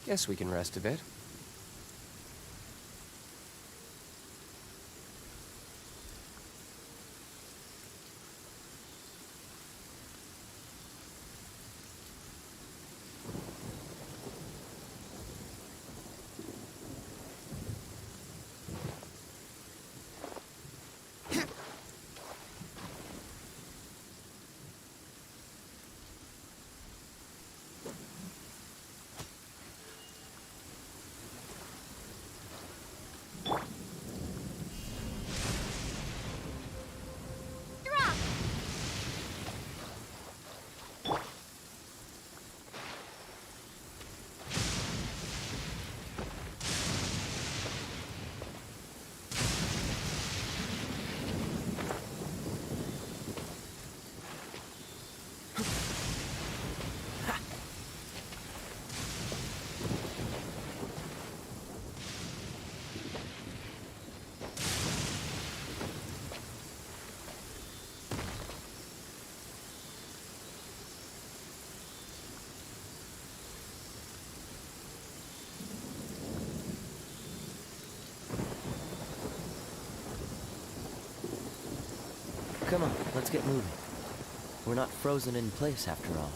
Guess we can rest a bit. Come on, let's get moving. We're not frozen in place after all.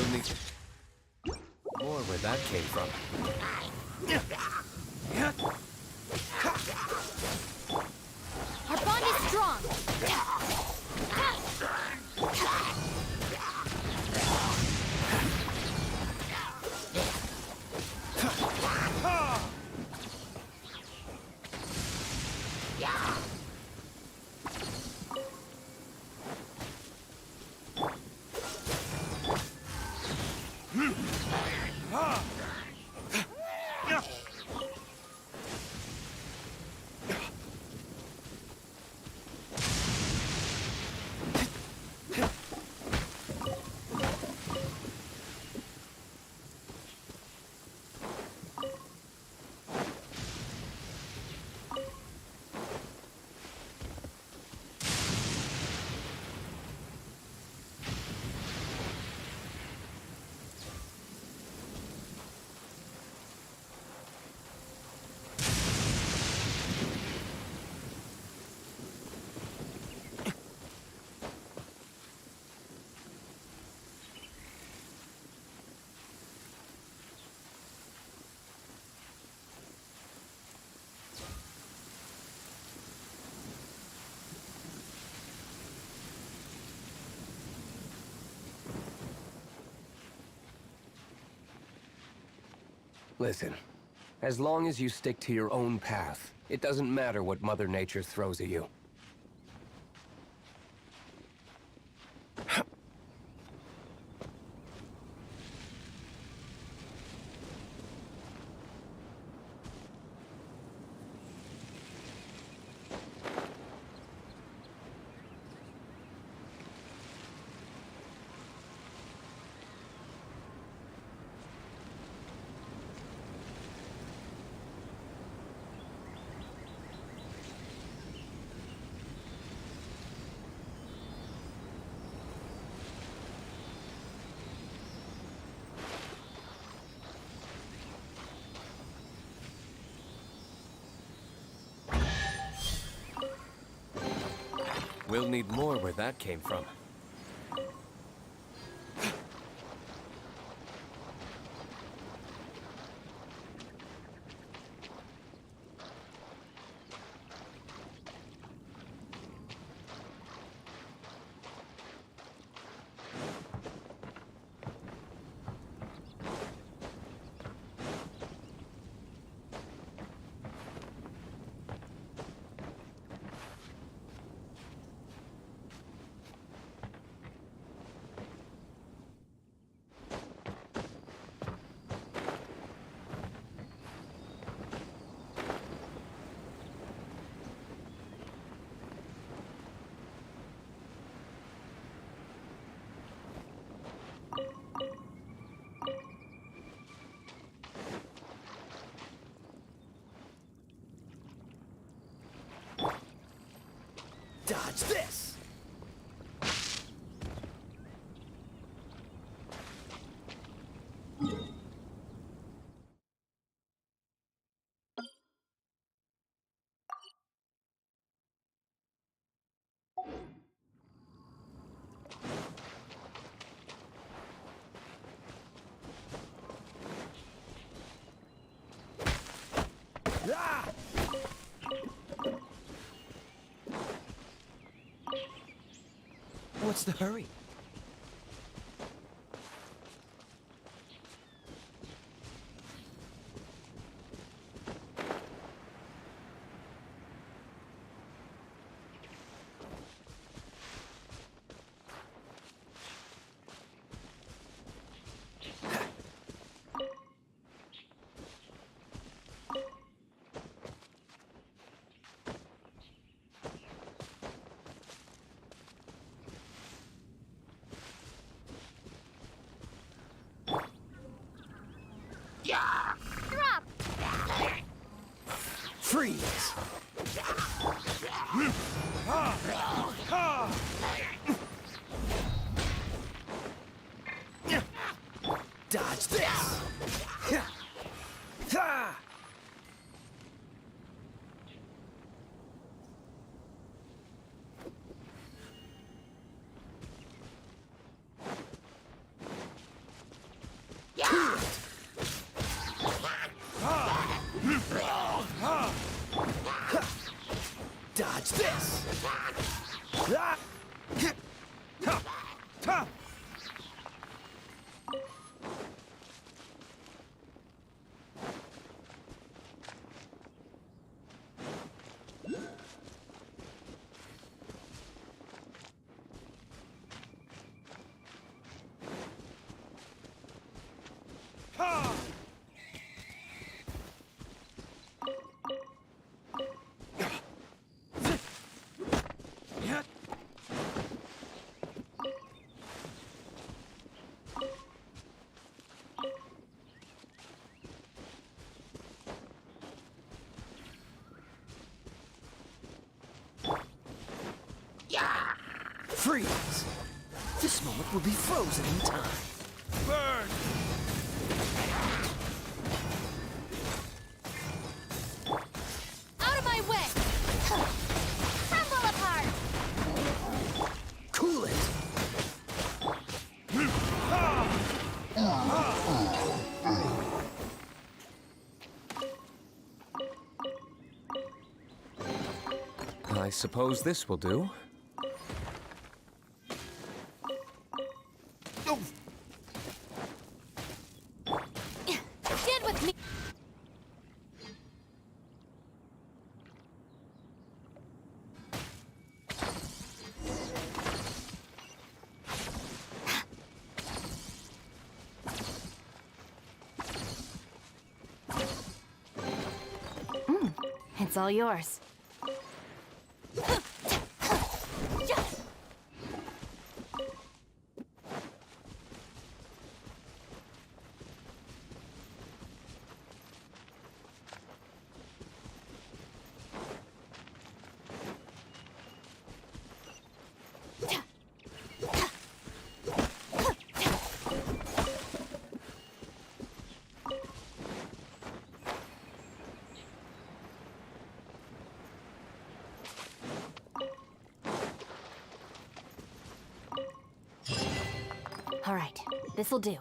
We'll need more where that came from. Our bond is strong. Listen, as long as you stick to your own path, it doesn't matter what Mother Nature throws at you. We'll need more where that came from. Dodge this! Ah! What's the hurry? Drop! Freeze! Dodge this! Freeze! This moment will be frozen in time. Burn! Out of my way! Crumble apart! Cool it! I suppose this will do. Get with me! It's all yours. All right, this'll do.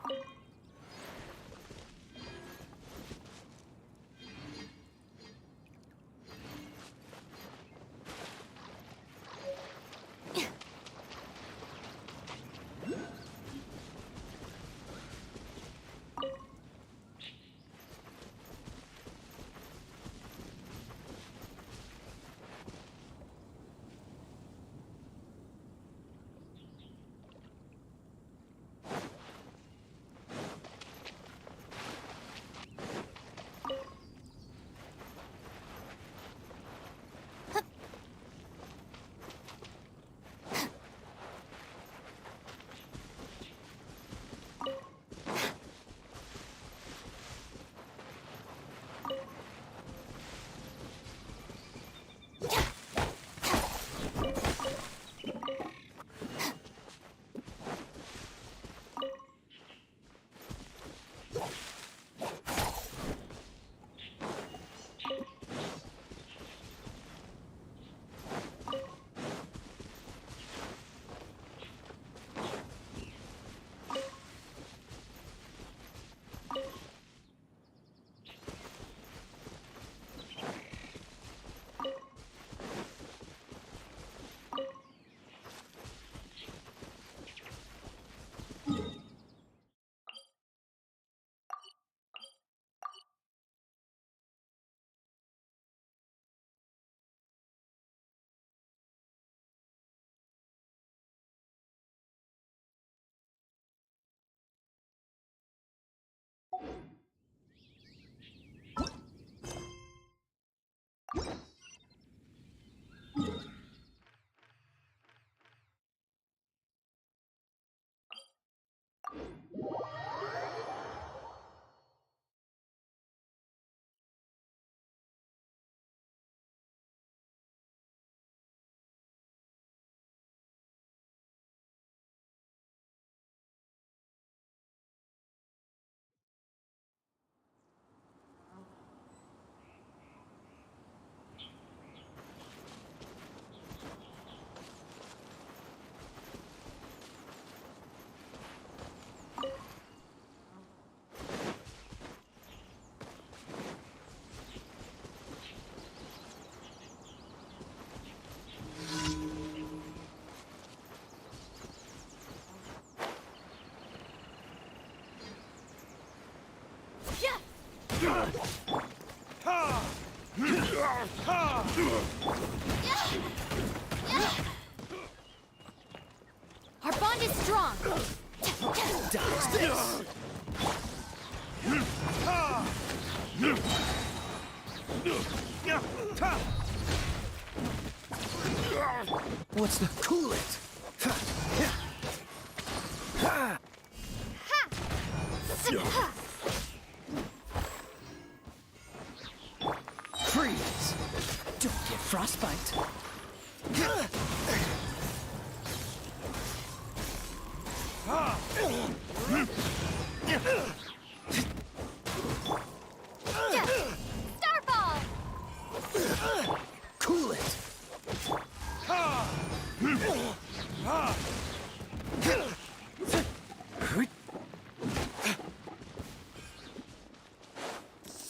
Our bond is strong. Dies this! What's the cool it? Freeze! Don't get frostbite.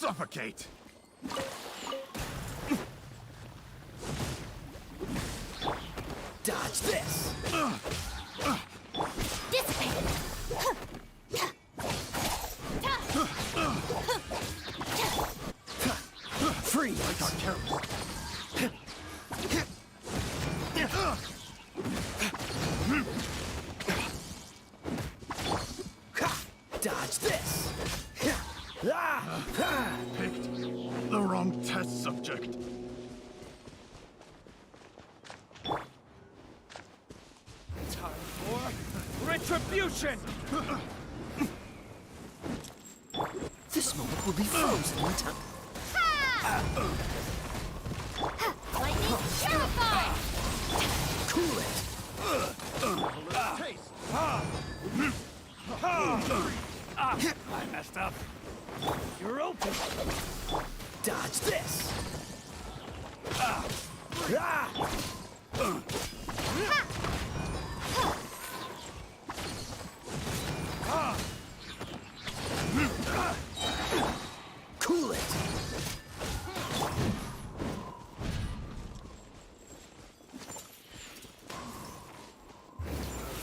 suffocate! Dodge this! Dissipate. Freeze! I got careless. Dodge this! Picked the wrong test subject. Time for retribution! This moment will be frozen in time. Lightning purify. Cool it! Taste! I messed up. You're open. Dodge this! Cool it!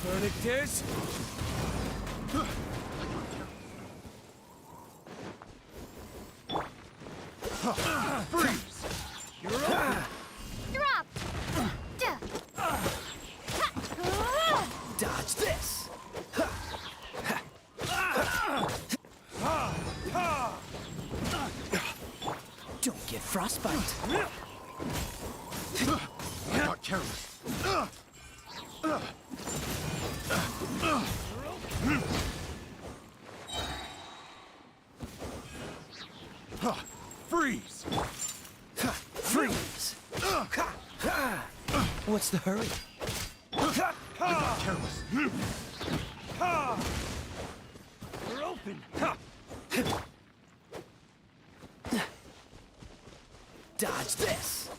Verdict is... Freeze! You're open. Drop. Dodge this! Don't get frostbite! I got careless. Freeze! Freeze! What's the hurry? I got careless. You're open. Dodge this!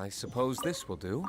I suppose this will do.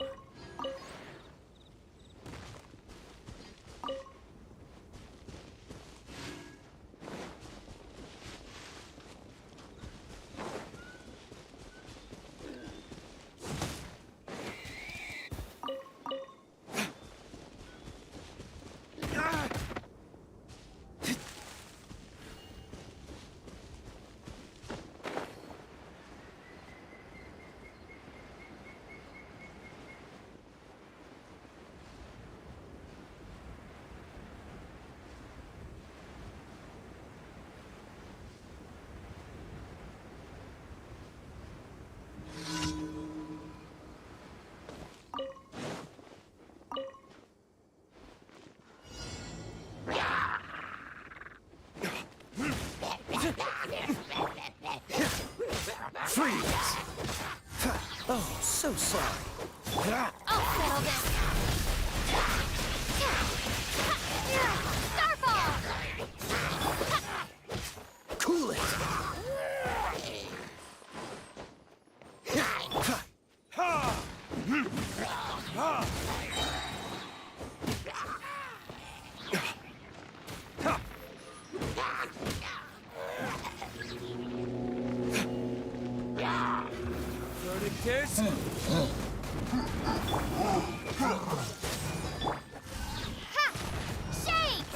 Freeze! Oh, so sorry. I'll settle this. Starfall! Cool it! Verdict is... Ha! Shake!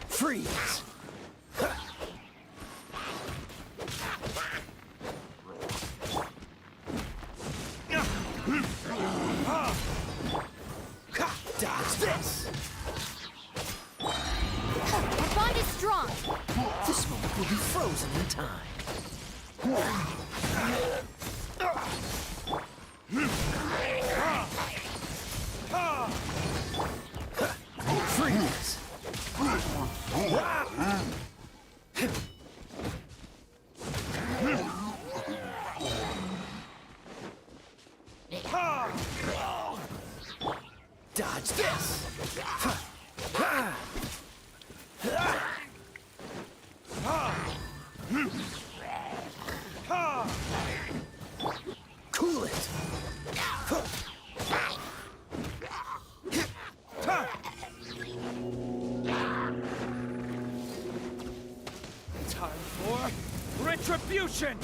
Freeze! Dodge this! Our bond is strong. This moment will be frozen in time. Freeze! Dodge this! Cool it! Time for retribution!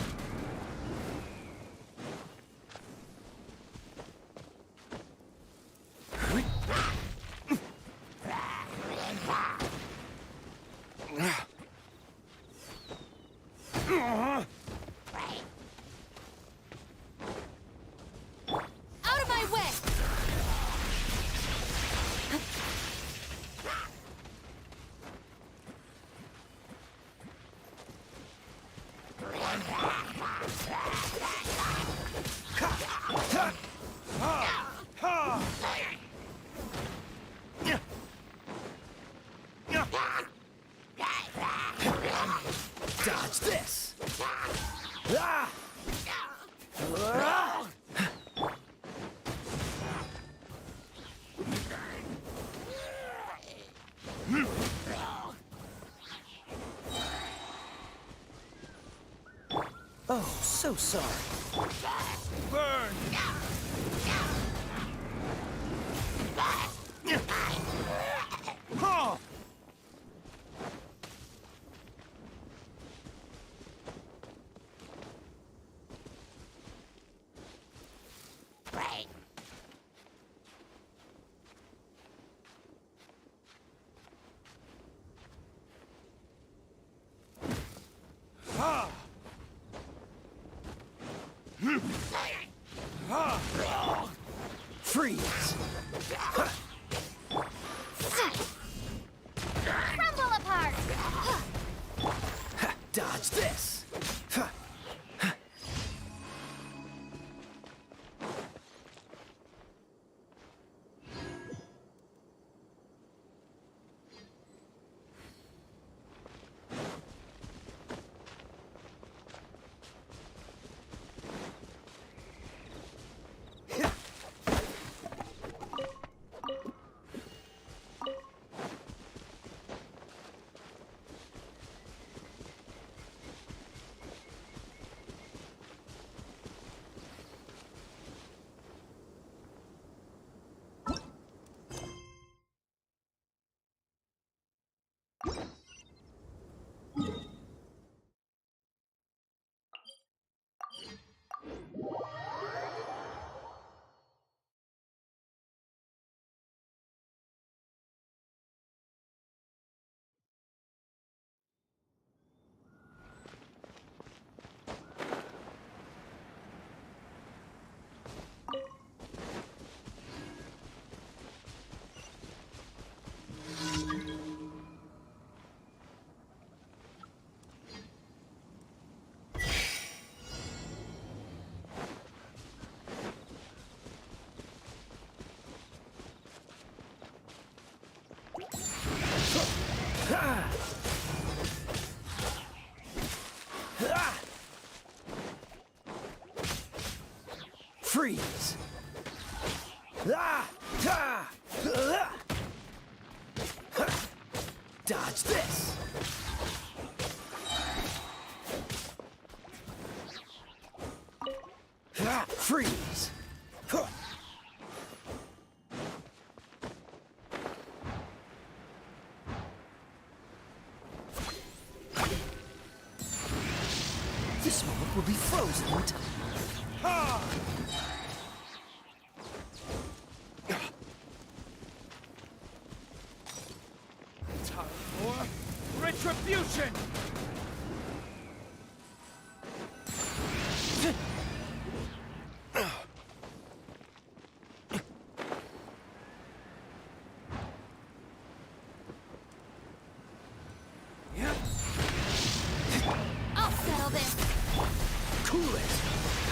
Out of my way! Dodge this! Ah! Oh, so sorry. Burn! Huh! Ha! Freeze! Crumble apart! Dodge this! freeze! Ah! Ah! Ah! Dodge this! Ah! Freeze! Huh. This moment will be frozen in time. Time for retribution! I'll settle this. Cool it!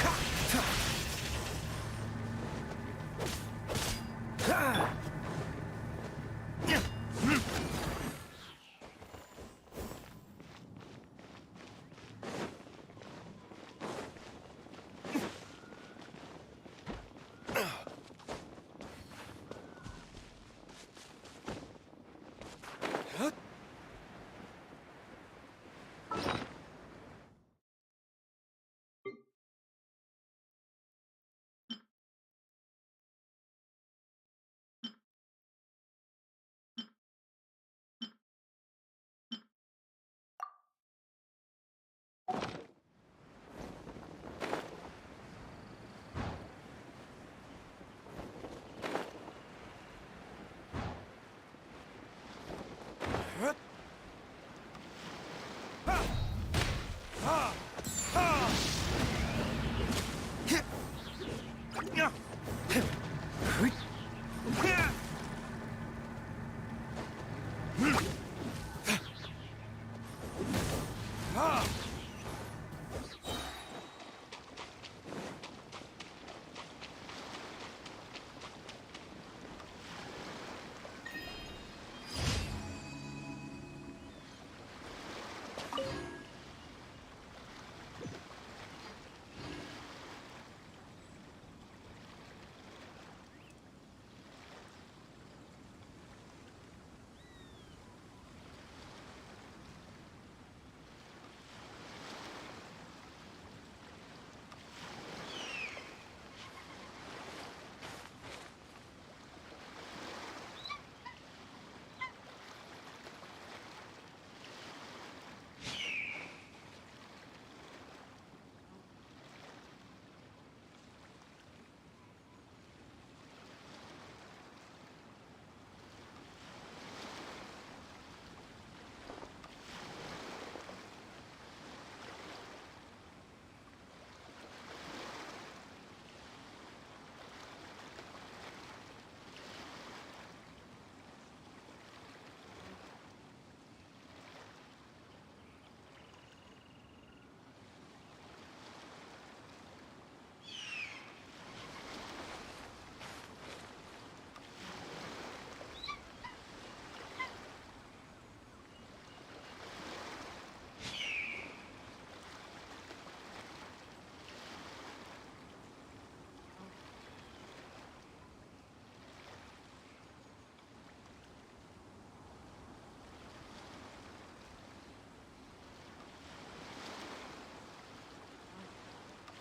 Ha! Ha! Ha!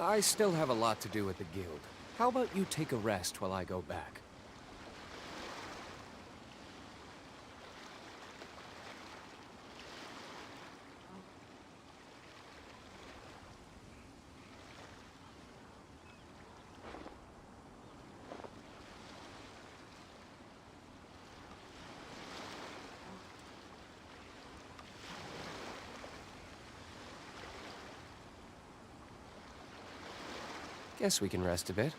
I still have a lot to do with the guild. How about you take a rest while I go back? Guess we can rest a bit.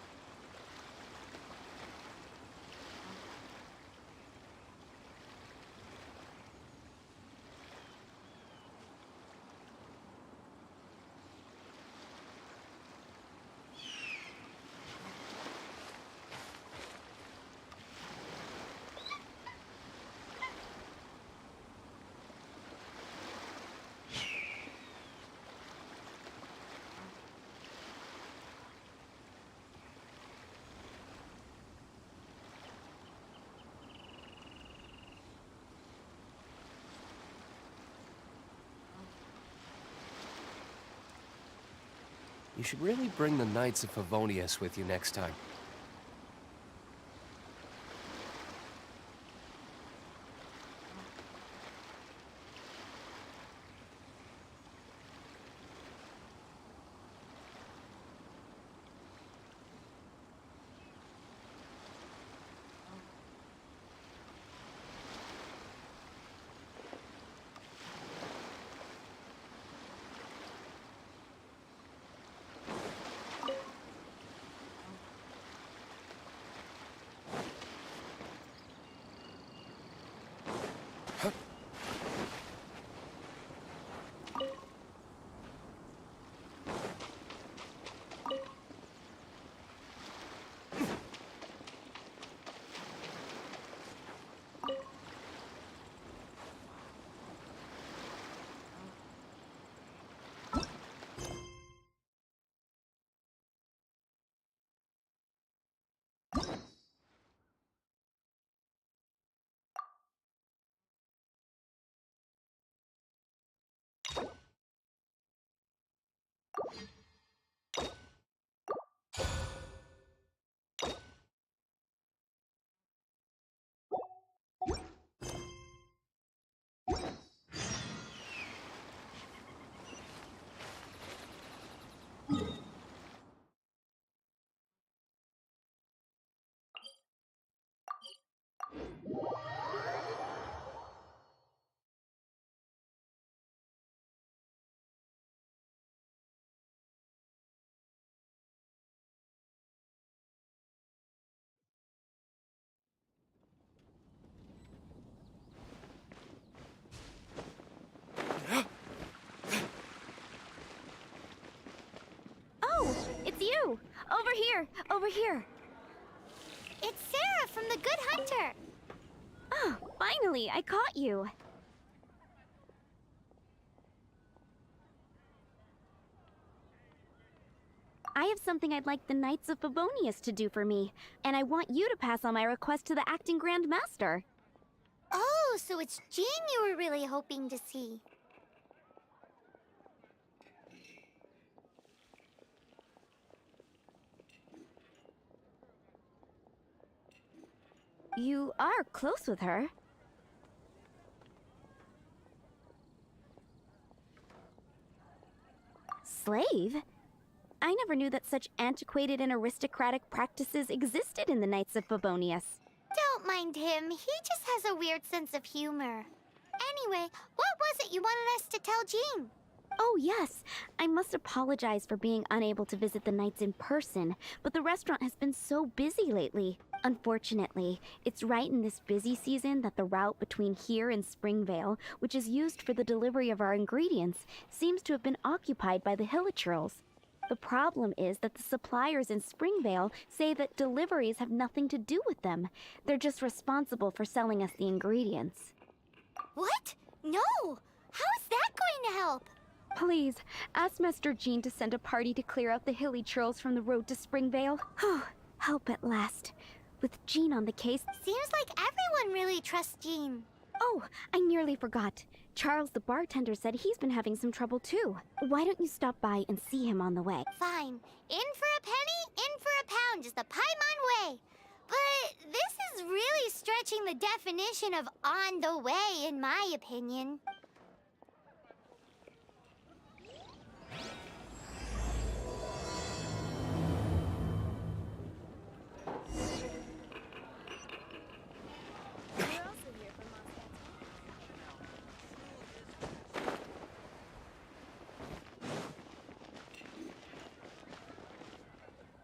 You should really bring the Knights of Favonius with you next time. Oh, it's you! Over here! Over here! It's Sarah from the Good Hunter! Oh, finally, I caught you. I have something I'd like the Knights of Favonius to do for me, and I want you to pass on my request to the acting Grand Master. Oh, so it's Jean you were really hoping to see. You are close with her. Slave? I never knew that such antiquated and aristocratic practices existed in the Knights of Favonius. Don't mind him. He just has a weird sense of humor. Anyway, what was it you wanted us to tell Jean? Oh, yes. I must apologize for being unable to visit the Knights in person, but the restaurant has been so busy lately. Unfortunately, it's right in this busy season that the route between here and Springvale, which is used for the delivery of our ingredients, seems to have been occupied by the Hilichurls. The problem is that the suppliers in Springvale say that deliveries have nothing to do with them. They're just responsible for selling us the ingredients. What? No! How is that going to help? Please, ask Master Jean to send a party to clear out the Hilichurls from the road to Springvale. Help at last. With Jean on the case, seems like everyone really trusts Jean. Oh, I nearly forgot. Charles the bartender said he's been having some trouble too. Why don't you stop by and see him on the way? Fine. In for a penny, in for a pound is the Paimon way. But this is really stretching the definition of on the way, in my opinion.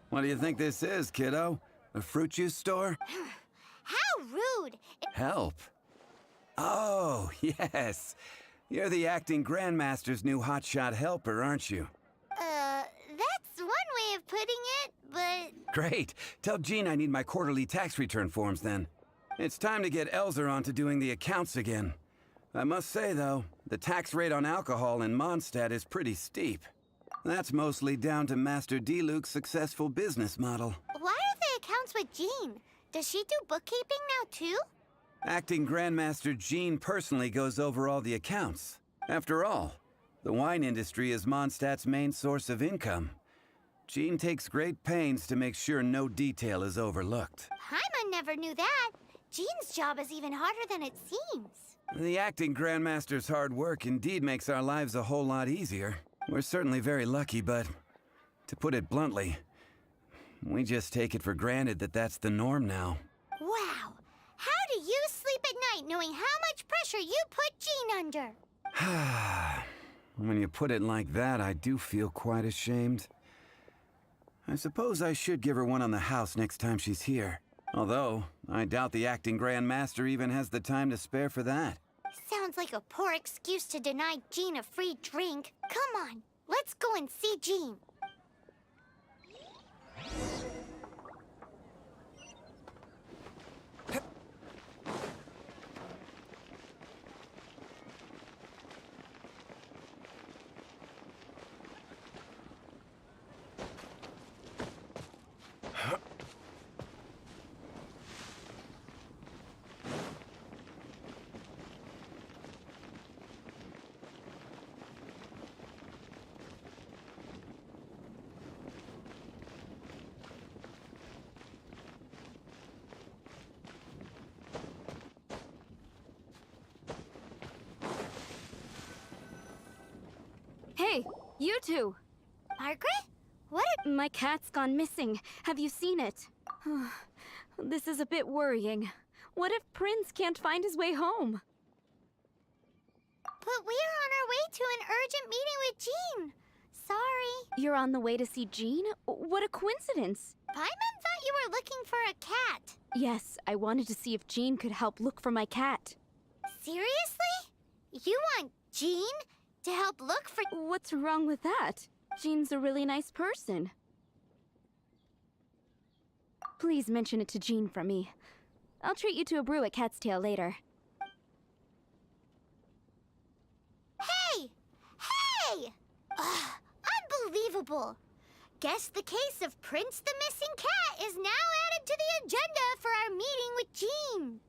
What do you think this is, kiddo? A fruit juice store? How rude! Help. Oh, yes. You're the acting Grandmaster's new hotshot helper, aren't you? That's one way of putting it, but... Great. Tell Jean I need my quarterly tax return forms then. It's time to get Elzer on to doing the accounts again. I must say, though, the tax rate on alcohol in Mondstadt is pretty steep. That's mostly down to Master D-Luke's successful business model. Why are the accounts with Jean? Does she do bookkeeping now, too? Acting Grandmaster Jean personally goes over all the accounts. After all, the wine industry is Mondstadt's main source of income. Jean takes great pains to make sure no detail is overlooked. Paimon never knew that. Jean's job is even harder than it seems. The acting Grandmaster's hard work indeed makes our lives a whole lot easier. We're certainly very lucky, but to put it bluntly, we just take it for granted that that's the norm now. Wow. How do you sleep at night knowing how much pressure you put Jean under? When you put it like that, I do feel quite ashamed. I suppose I should give her one on the house next time she's here. Although, I doubt the acting Grandmaster even has the time to spare for that. Sounds like a poor excuse to deny Jean a free drink. Come on, let's go and see Jean. Hey, you two! Margaret? What My cat's gone missing. Have you seen it? This is a bit worrying. What if Prince can't find his way home? But we're on our way to an urgent meeting with Jean. Sorry. You're on the way to see Jean? What a coincidence! Paimon thought you were looking for a cat. Yes, I wanted to see if Jean could help look for my cat. Seriously? You want Jean to help look for... What's wrong with that? Jean's a really nice person. Please mention it to Jean from me. I'll treat you to a brew at Cat's Tail later. Hey! Hey! Ugh, unbelievable. Guess the case of Prince the Missing Cat is now added to the agenda for our meeting with Jean.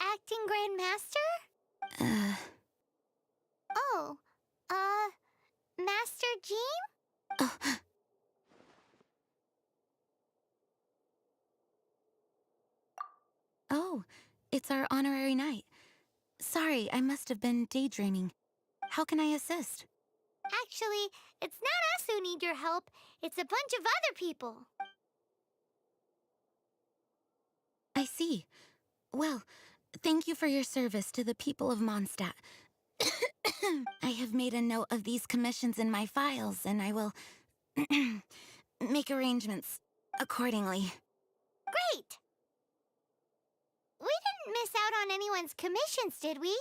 Acting Grandmaster? Oh, Master Jean? Oh, it's our honorary knight. Sorry, I must have been daydreaming. How can I assist? Actually, it's not us who need your help. It's a bunch of other people. I see. Well, thank you for your service to the people of Mondstadt. I have made a note of these commissions in my files, and I will make arrangements accordingly. Great! We didn't miss out on anyone's commissions, did we?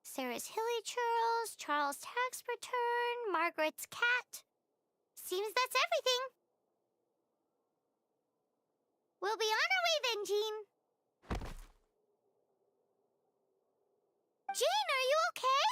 Sarah's Hilly Churls, Charles' tax return, Margaret's cat. Seems that's everything. We'll be on our way then, Jean. Jean, are you okay?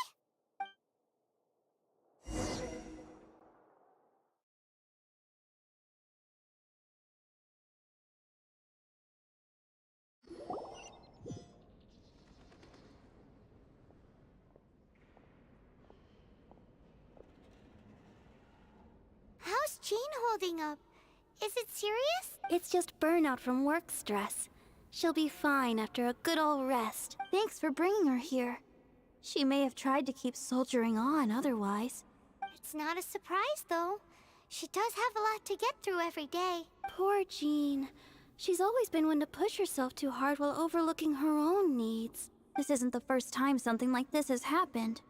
How's Jean holding up? Is it serious? It's just burnout from work stress. She'll be fine after a good old rest. Thanks for bringing her here. She may have tried to keep soldiering on otherwise. It's not a surprise, though. She does have a lot to get through every day. Poor Jean. She's always been one to push herself too hard while overlooking her own needs. This isn't the first time something like this has happened.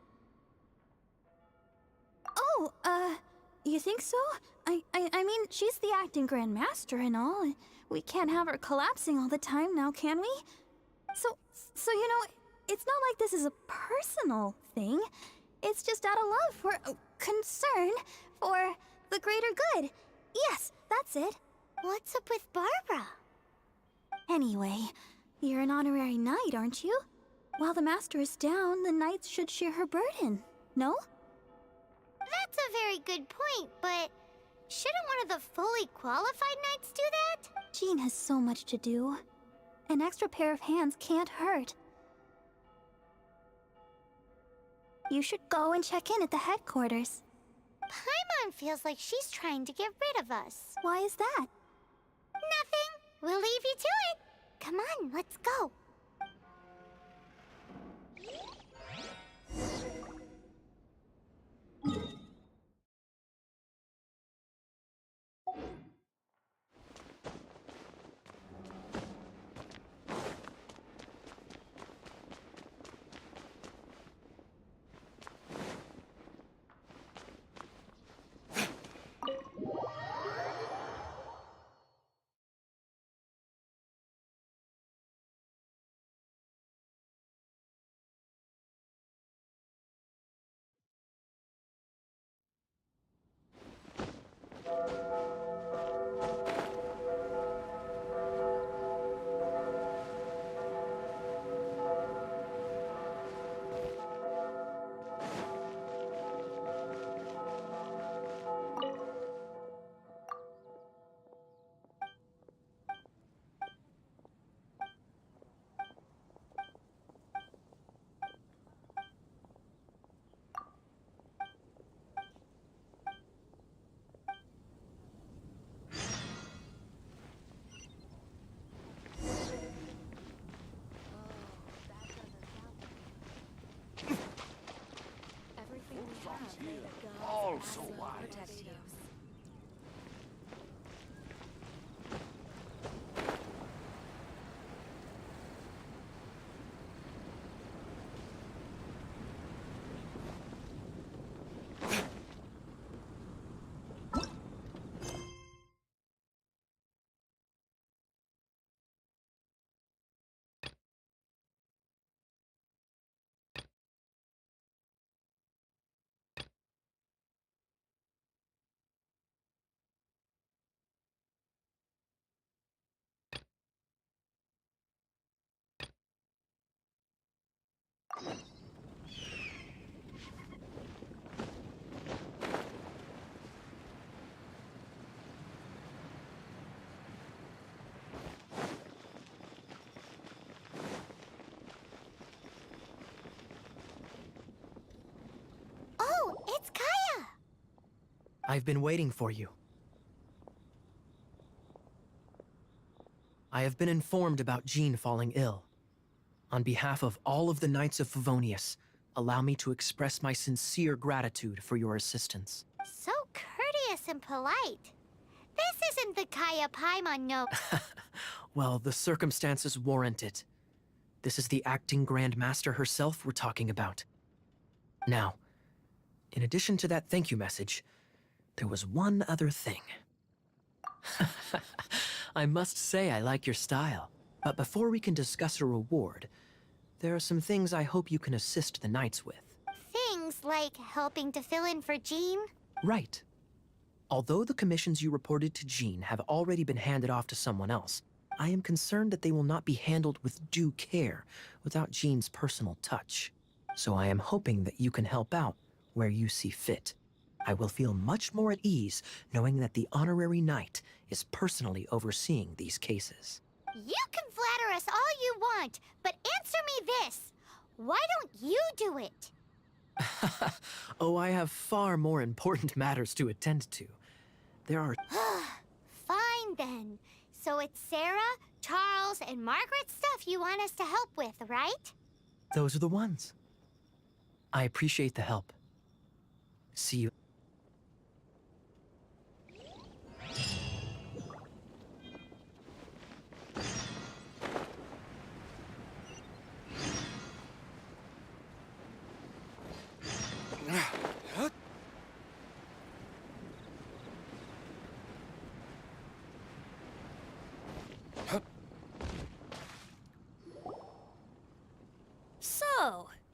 Oh, you think so? I mean, she's the acting Grandmaster and all. We can't have her collapsing all the time now, can we? So you know, It's not like this is a personal thing. It's just out of love for concern for the greater good. Yes, that's it. What's up with Barbara? Anyway, you're an honorary knight, aren't you? While the master is down, the knights should share her burden, no? That's a very good point, but shouldn't one of the fully qualified knights do that? Jean has so much to do. An extra pair of hands can't hurt. You should go and check in at the headquarters. Paimon feels like she's trying to get rid of us. Why is that? Nothing. We'll leave you to it. Come on, let's go. Also wise. Oh, it's Kaya! I've been waiting for you. I have been informed about Jean falling ill. On behalf of all of the Knights of Favonius, allow me to express my sincere gratitude for your assistance. So courteous and polite. This isn't the Kaya Paimon no. Well, the circumstances warrant it. This is the acting Grand Master herself we're talking about. Now, in addition to that thank you message, there was one other thing. I must say I like your style. But before we can discuss a reward, there are some things I hope you can assist the Knights with. Things like helping to fill in for Jean? Right. Although the commissions you reported to Jean have already been handed off to someone else, I am concerned that they will not be handled with due care without Jean's personal touch. So I am hoping that you can help out where you see fit. I will feel much more at ease knowing that the honorary knight is personally overseeing these cases. You can flatter us all you want, but answer me this. Why don't you do it? Oh, I have far more important matters to attend to. There are... Fine then. So it's Sarah, Charles, and Margaret's stuff you want us to help with, right? Those are the ones. I appreciate the help. See you.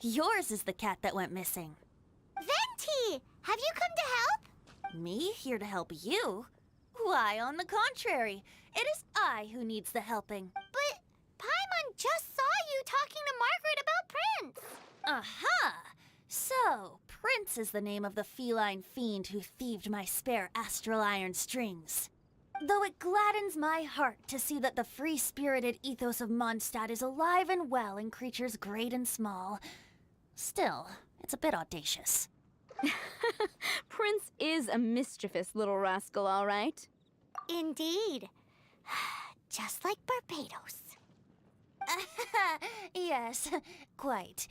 Yours is the cat that went missing. Venti! Have you come to help? Me here to help you? Why, on the contrary, it is I who needs the helping. But Paimon just saw you talking to Margaret about Prince. Aha! So, Prince is the name of the feline fiend who thieved my spare astral iron strings. Though it gladdens my heart to see that the free-spirited ethos of Mondstadt is alive and well in creatures great and small, still, it's a bit audacious. Prince is a mischievous little rascal, all right. Indeed. Just like Barbados. Yes, quite.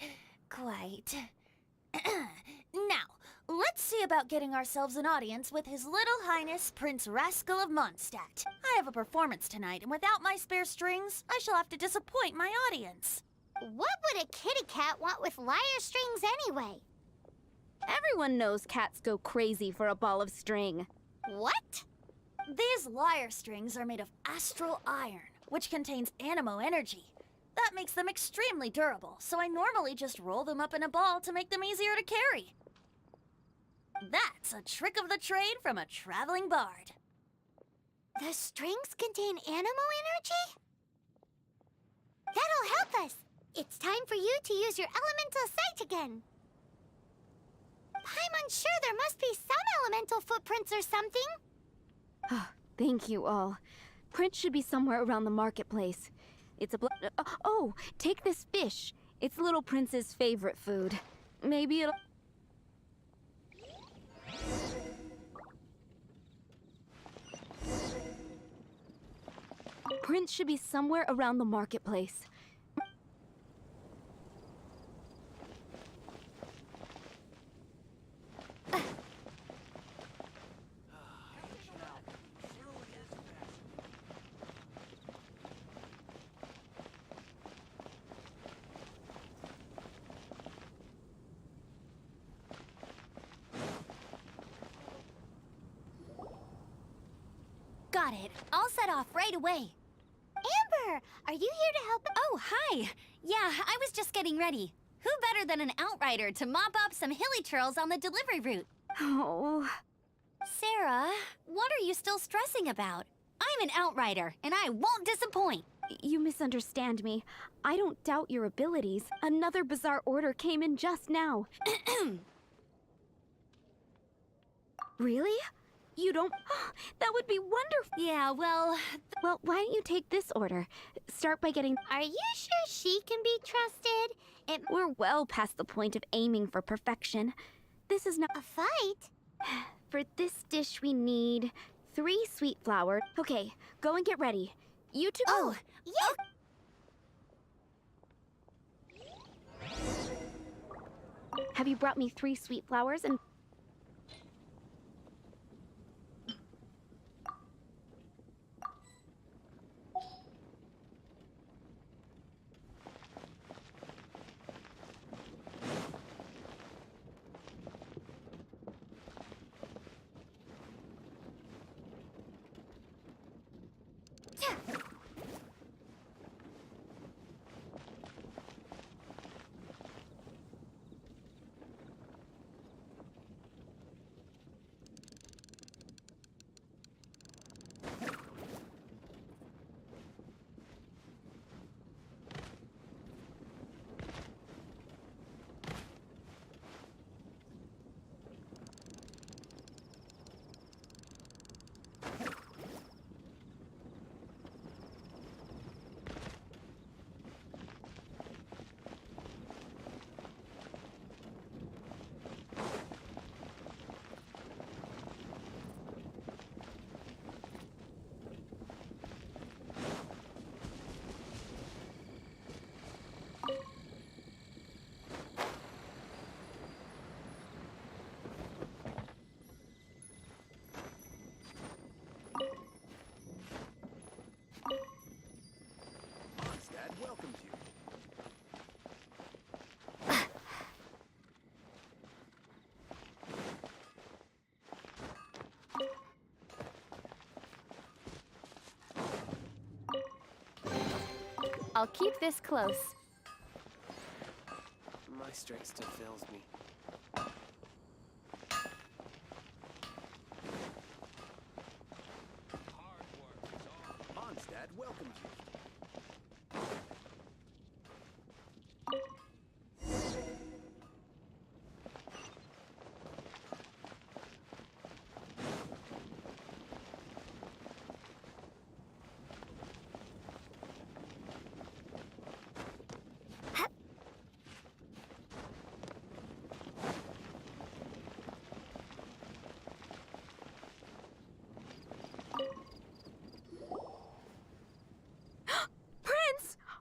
Now, let's see about getting ourselves an audience with His Little Highness Prince Rascal of Mondstadt. I have a performance tonight, and without my spare strings, I shall have to disappoint my audience. What would a kitty cat want with lyre strings anyway? Everyone knows cats go crazy for a ball of string. What? These lyre strings are made of astral iron, which contains animo energy. That makes them extremely durable, so I normally just roll them up in a ball to make them easier to carry. That's a trick of the trade from a traveling bard. The strings contain animo energy? That'll help us. It's time for you to use your elemental sight again. I'm unsure there must be some elemental footprints or something. Thank you all. Prince should be somewhere around the marketplace. It's a oh, take this fish. It's Little Prince's favorite food. Maybe it'll... Prince should be somewhere around the marketplace. Got it. I'll set off right away. Amber, are you here to help? Oh, hi. Yeah, I was just getting ready. Who better than an outrider to mop up some hilly churls on the delivery route? Oh... Sarah, what are you still stressing about? I'm an outrider, and I won't disappoint. You misunderstand me. I don't doubt your abilities. Another bizarre order came in just now. Really? You don't... That would be wonderful. Yeah, well... Well, why don't you take this order? Start by getting... Are you sure she can be trusted? We're well past the point of aiming for perfection. This is not... A fight? For this dish, we need 3 sweet flour. Okay, go and get ready. You two... Oh, yeah! Have you brought me 3 sweet flowers and... Mondstadt welcomes you. I'll keep this close. My strength still fails me. Mondstadt welcomes you.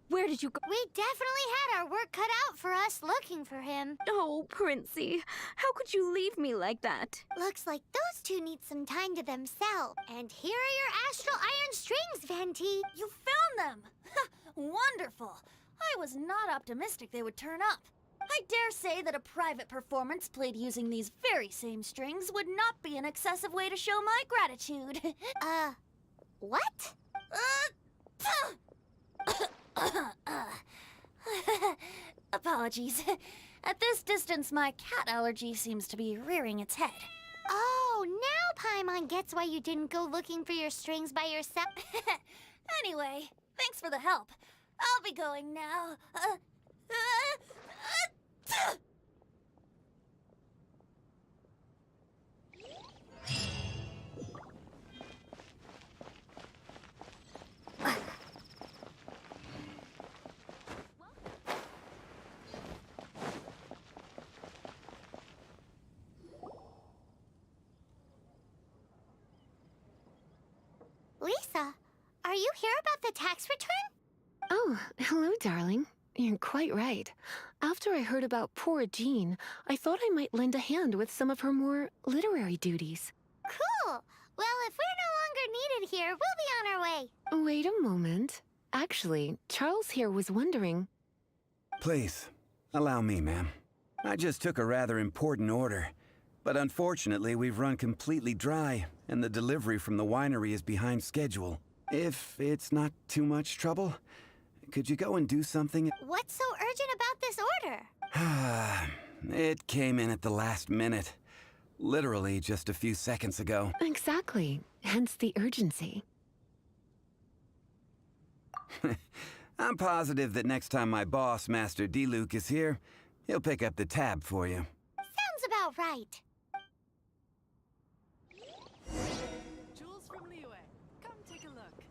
Where did you go? We definitely had our work cut out for us looking for him. Oh, Princey, how could you leave me like that? Looks like those two need some time to themselves. And here are your astral iron strings, Venti. You found them! Wonderful! I was not optimistic they would turn up. I dare say that a private performance played using these very same strings would not be an excessive way to show my gratitude. What? Apologies. At this distance, my cat allergy seems to be rearing its head. Oh, now Paimon gets why you didn't go looking for your strings by yourself. Anyway, thanks for the help. I'll be going now. Lisa, are you here about the tax return? Oh, hello, darling. You're quite right. After I heard about poor Jean, I thought I might lend a hand with some of her more literary duties. Cool. Well, if we're no longer needed here, we'll be on our way. Wait a moment. Actually, Charles here was wondering... Please, allow me, ma'am. I just took a rather important order. But unfortunately, we've run completely dry, and the delivery from the winery is behind schedule. If it's not too much trouble, could you go and do something? What's so urgent about this order? It came in at the last minute. Literally just a few seconds ago. Exactly. Hence the urgency. I'm positive that next time my boss, Master D-Luke, is here, he'll pick up the tab for you. Sounds about right. Jules from Liyue. Come take a look.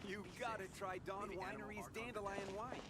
You gotta try Dawn Winery's Dandelion Wine.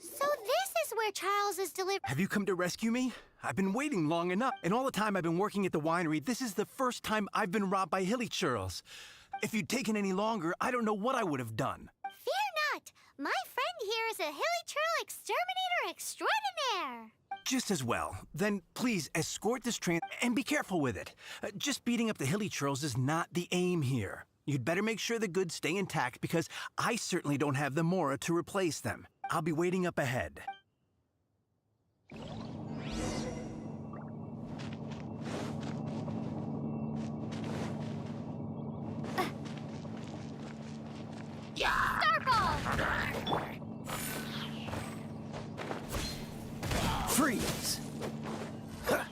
So this is where Charles is delivering. Have you come to rescue me? I've been waiting long enough. And all the time I've been working at the winery, this is the first time I've been robbed by hilly churls. If you'd taken any longer, I don't know what I would have done. Fear not. My friend here is a hilly churl exterminator extraordinaire. Just as well. Then please escort this train and be careful with it. Just beating up the hilly churls is not the aim here. You'd better make sure the goods stay intact because I certainly don't have the mora to replace them. I'll be waiting up ahead. Freeze! Burn!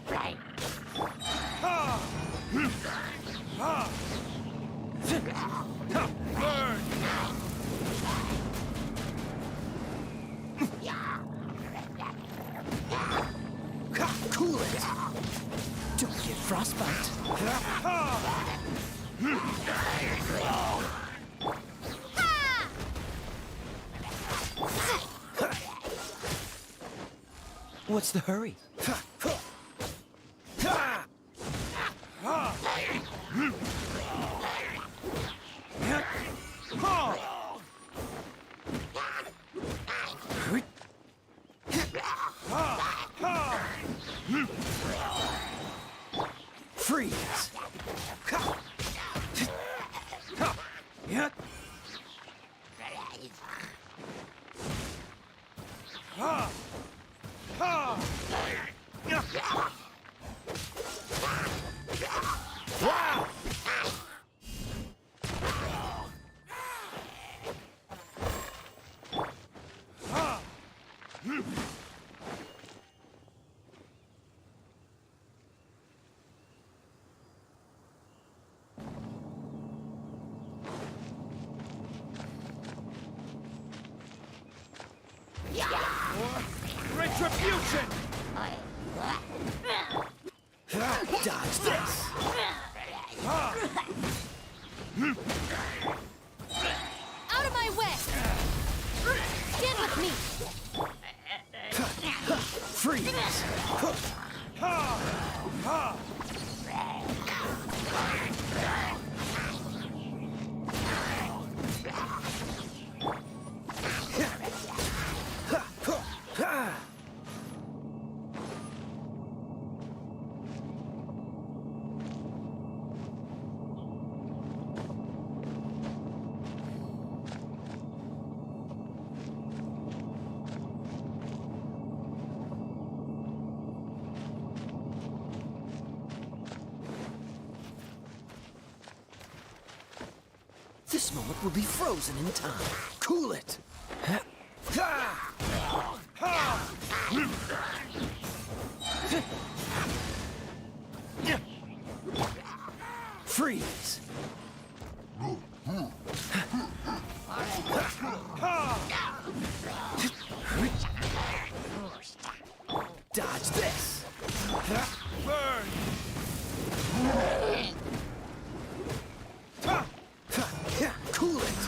frostbite. What's the hurry? Freeze! Retribution! Dodge this! Out of my way! Stand with me! Freeze! This moment will be frozen in time. Cool it! Freeze! Dodge this! Burn! Cool it!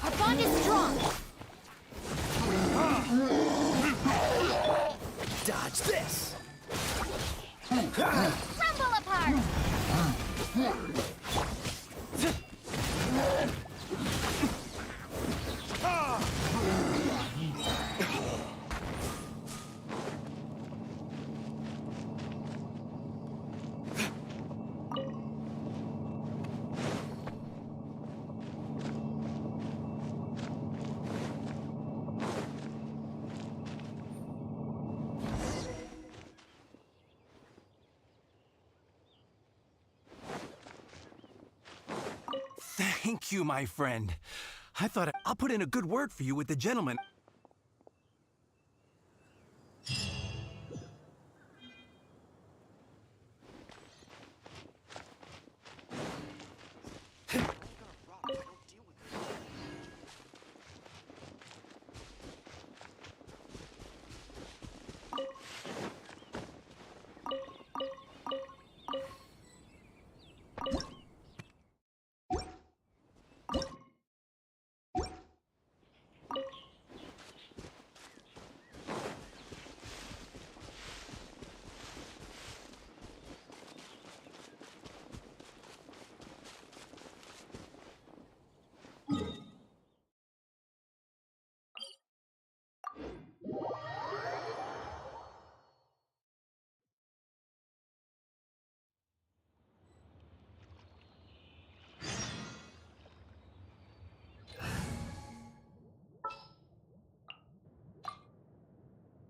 Our bond is strong! Dodge this! Crumble apart! Thank you, my friend. I thought I'll put in a good word for you with the gentleman.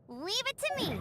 Leave it to me.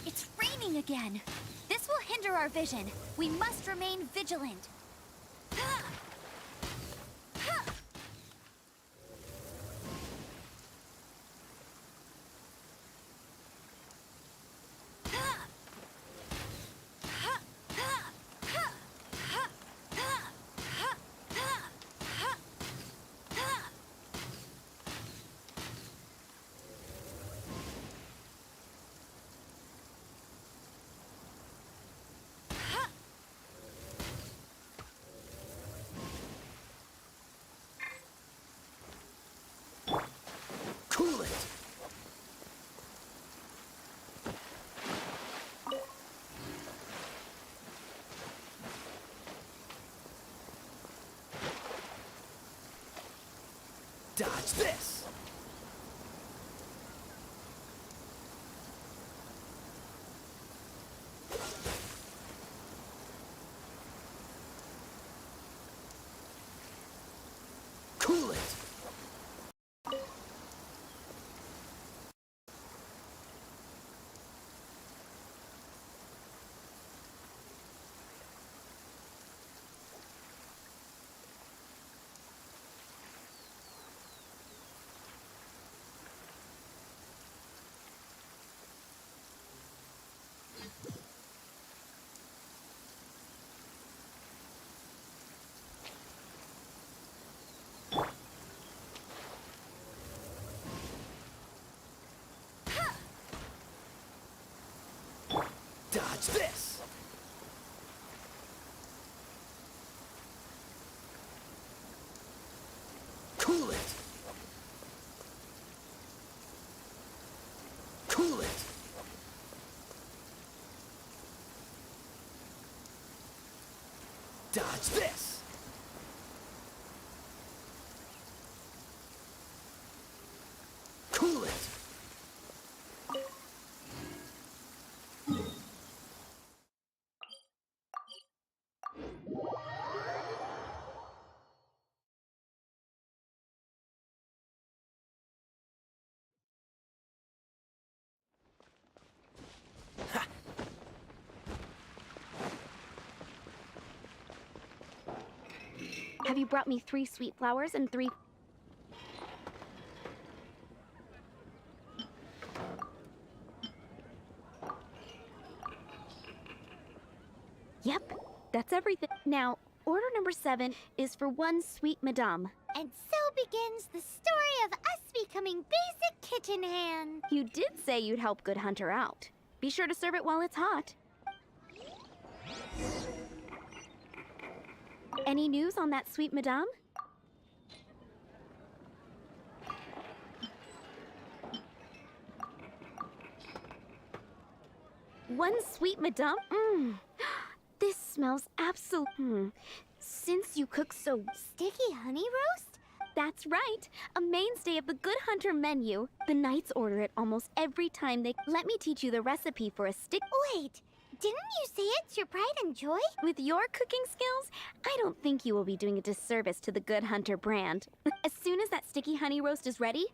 It's raining again. This will hinder our vision. We must remain vigilant. Cool it! Dodge this! Cool it! Dodge this! Cool it! Cool it! Dodge this! Cool it! Have you brought me 3 sweet flowers and 3... Yep, that's everything. Now, order number 7 is for 1 sweet madame. And so begins the story of us becoming basic kitchen hands. You did say you'd help Good Hunter out. Be sure to serve it while it's hot. Any news on that sweet madame? One sweet madame? This smells absolute. Since you cook so... Sticky honey roast? That's right. A mainstay of the Good Hunter menu. The knights order it almost every time they... Let me teach you the recipe for a stick... Wait, didn't you say it's your pride and joy? With your cooking skills, I don't think you will be doing a disservice to the Good Hunter brand. As soon as that sticky honey roast is ready,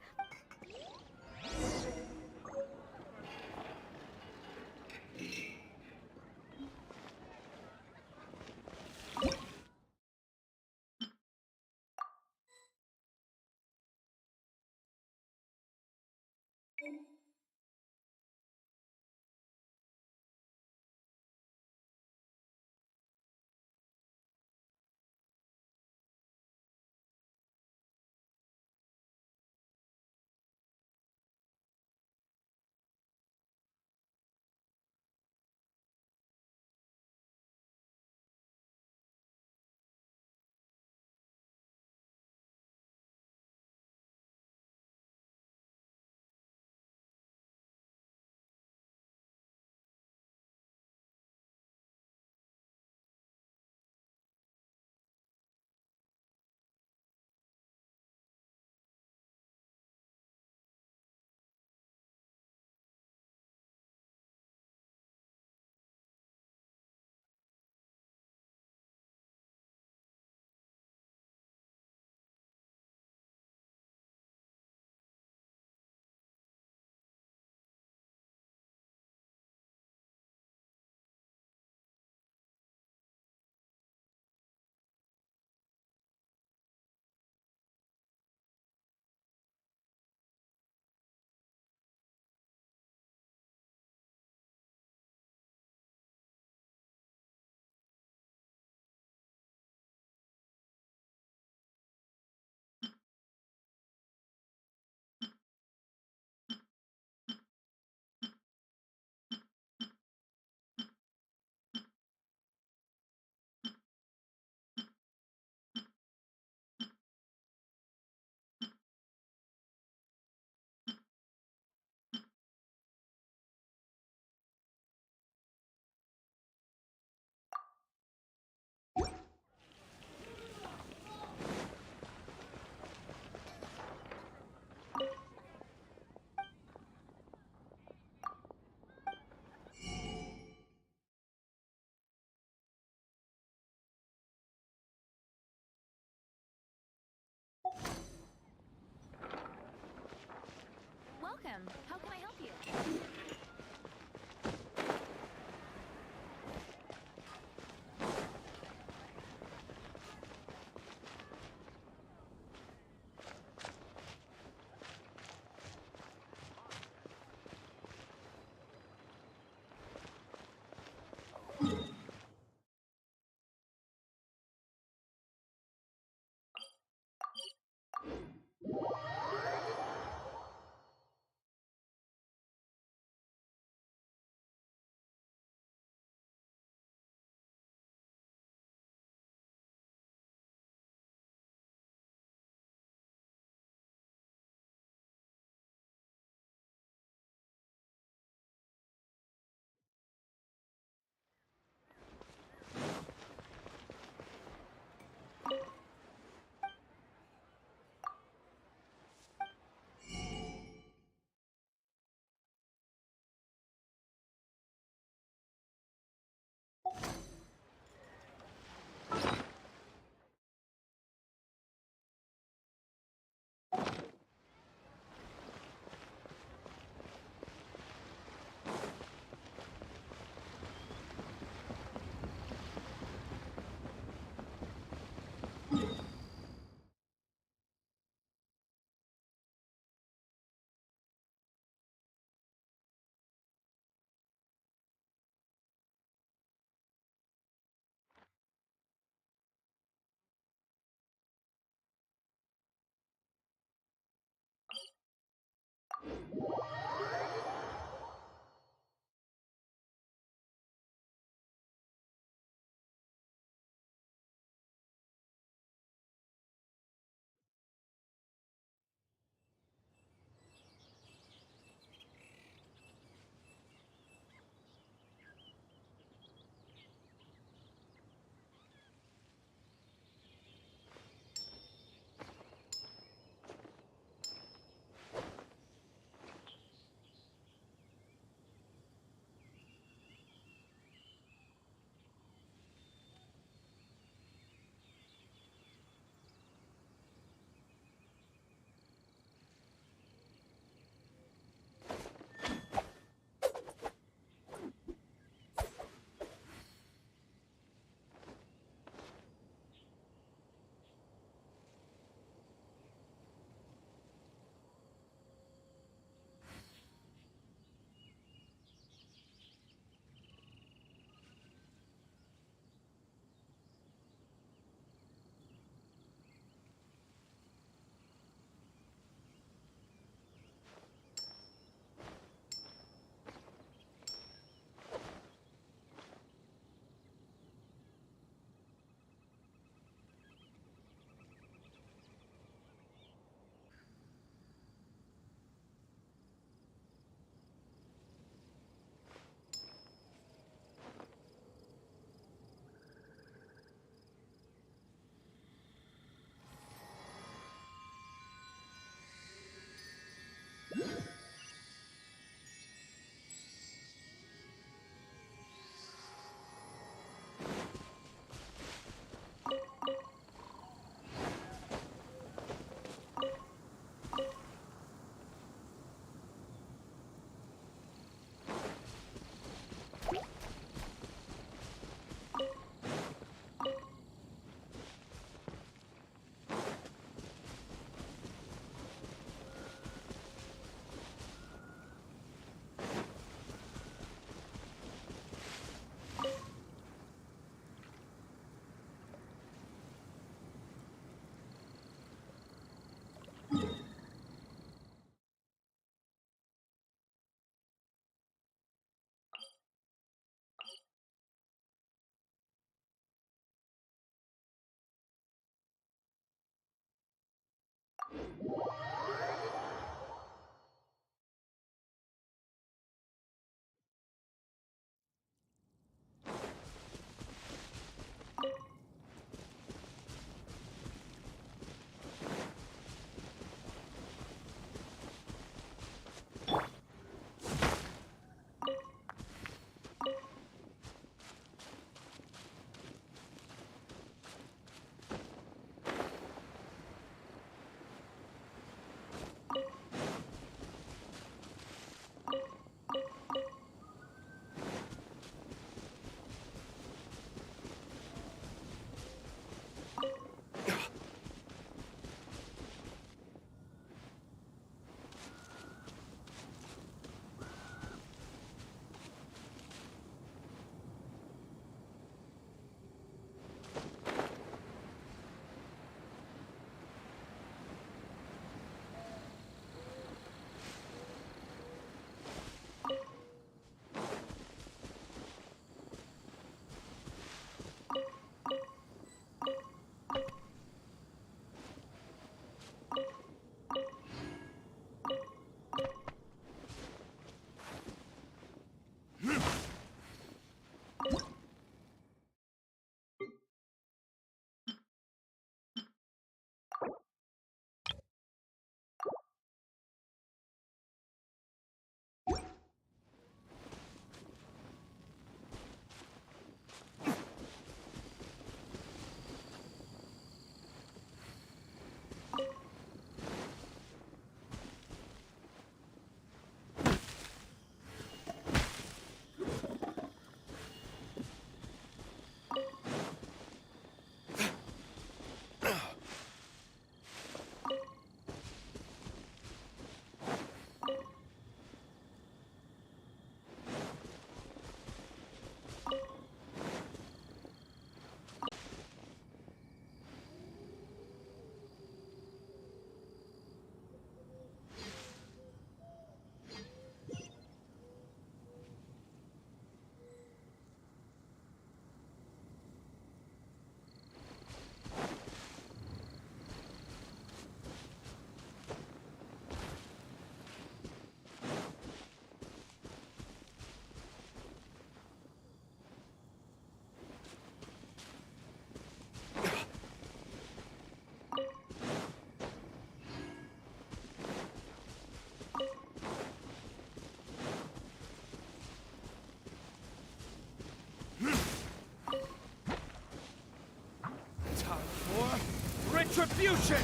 retribution!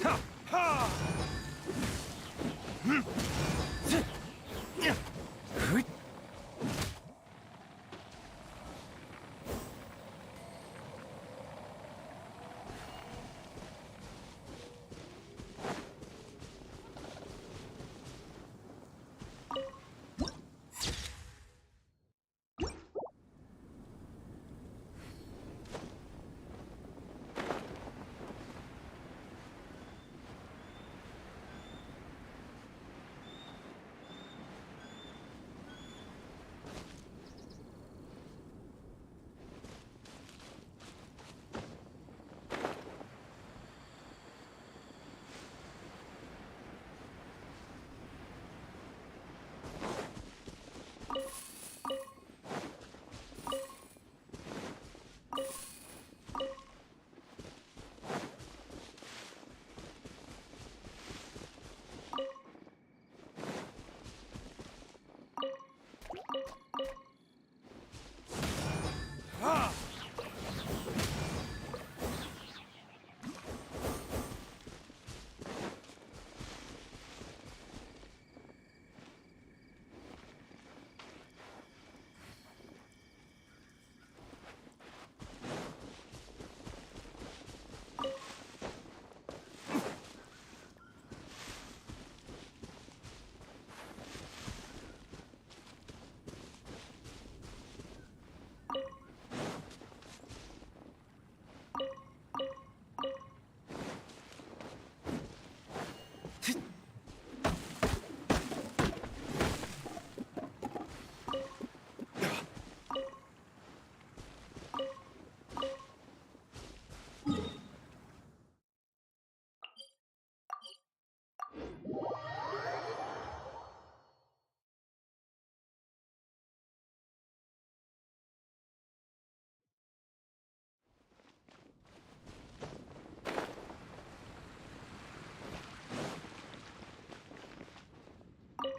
Ha! Ha!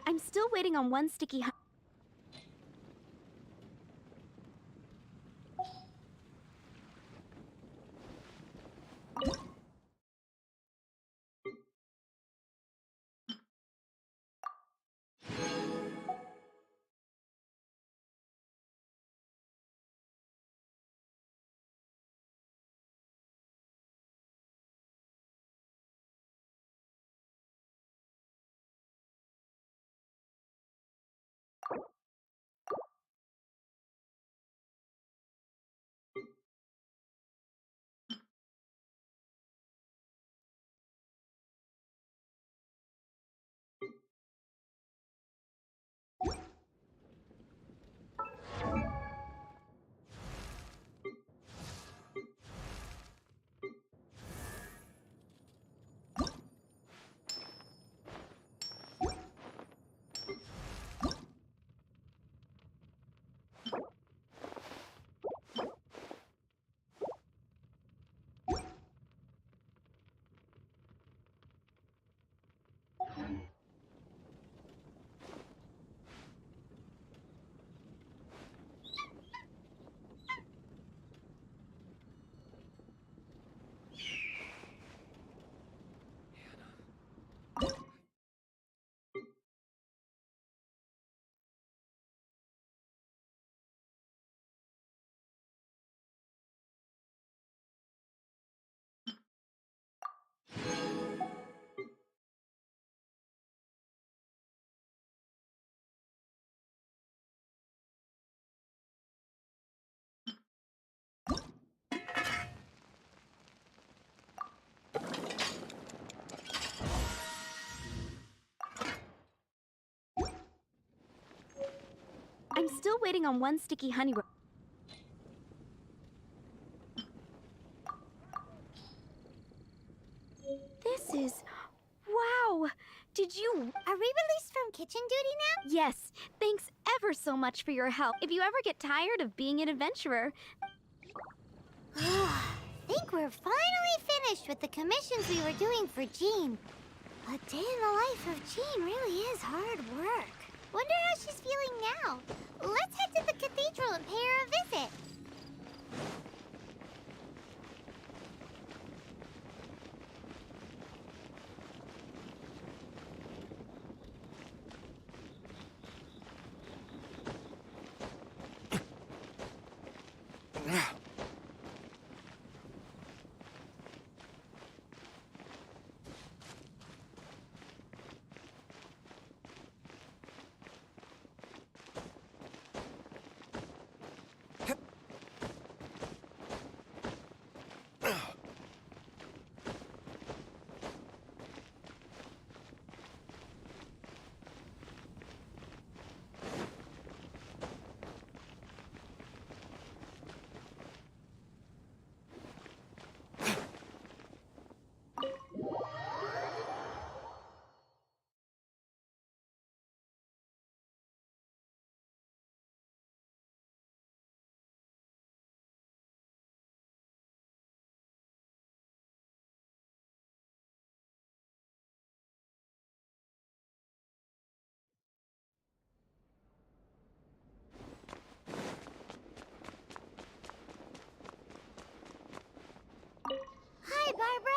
I'm still waiting on one sticky I'm still waiting on one sticky honey. This is... Wow! Did you... Are we released from kitchen duty now? Yes. Thanks ever so much for your help. If you ever get tired of being an adventurer... Think we're finally finished with the commissions we were doing for Jean. A day in the life of Jean really is hard work. Wonder how she's feeling now. Let's head to the cathedral and pay her a visit. Hi, Barbara.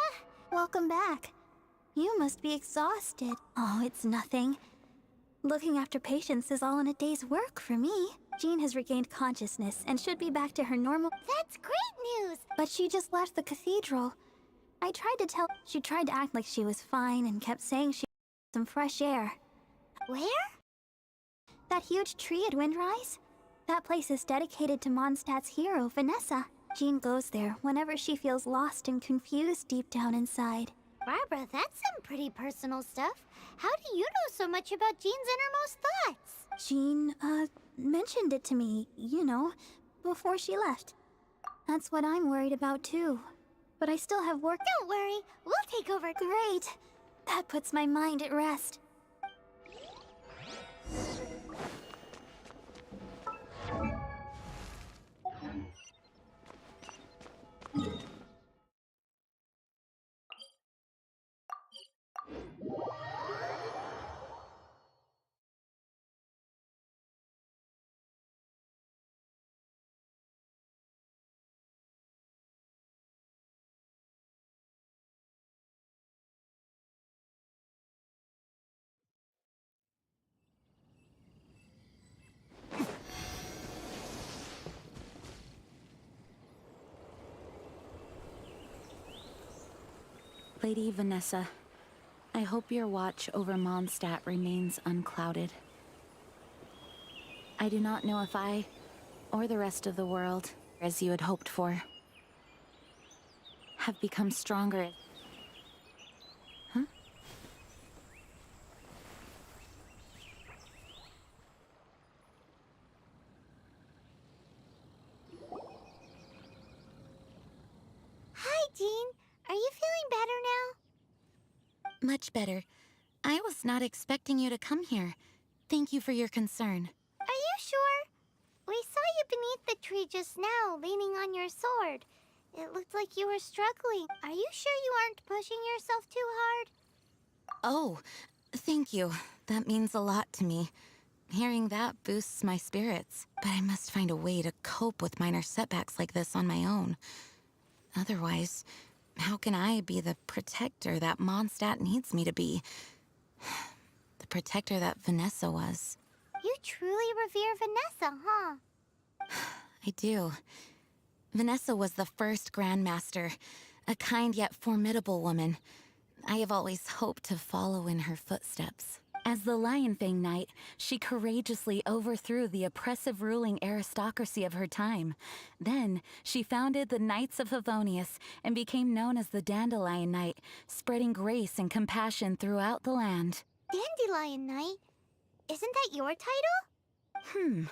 Welcome back. You must be exhausted. Oh, it's nothing. Looking after patients is all in a day's work for me. Jean has regained consciousness and should be back to her normal— That's great news! But she just left the cathedral. I tried to tell— She tried to act like she was fine and kept saying she wanted some fresh air. Where? That huge tree at Windrise? That place is dedicated to Mondstadt's hero, Vanessa. Jean goes there whenever she feels lost and confused deep down inside. Barbara, that's some pretty personal stuff. How do you know so much about Jean's innermost thoughts? Jean, mentioned it to me, you know, before she left. That's what I'm worried about, too. But I still have work— Don't worry, we'll take over. Great! That puts my mind at rest. Lady Vanessa, I hope your watch over Mondstadt remains unclouded. I do not know if I, or the rest of the world, as you had hoped for, have become stronger. Huh? Hi, Jean. Are you feeling better now? Much better. I was not expecting you to come here. Thank you for your concern. Are you sure? We saw you beneath the tree just now, leaning on your sword. It looked like you were struggling. Are you sure you aren't pushing yourself too hard? Oh, thank you. That means a lot to me. Hearing that boosts my spirits. But I must find a way to cope with minor setbacks like this on my own. Otherwise, how can I be the protector that Mondstadt needs me to be? The protector that Vanessa was. You truly revere Vanessa, huh? I do. Vanessa was the first Grandmaster, a kind yet formidable woman. I have always hoped to follow in her footsteps. As the Lionfang Knight, she courageously overthrew the oppressive ruling aristocracy of her time. Then, she founded the Knights of Favonius and became known as the Dandelion Knight, spreading grace and compassion throughout the land. Dandelion Knight? Isn't that your title?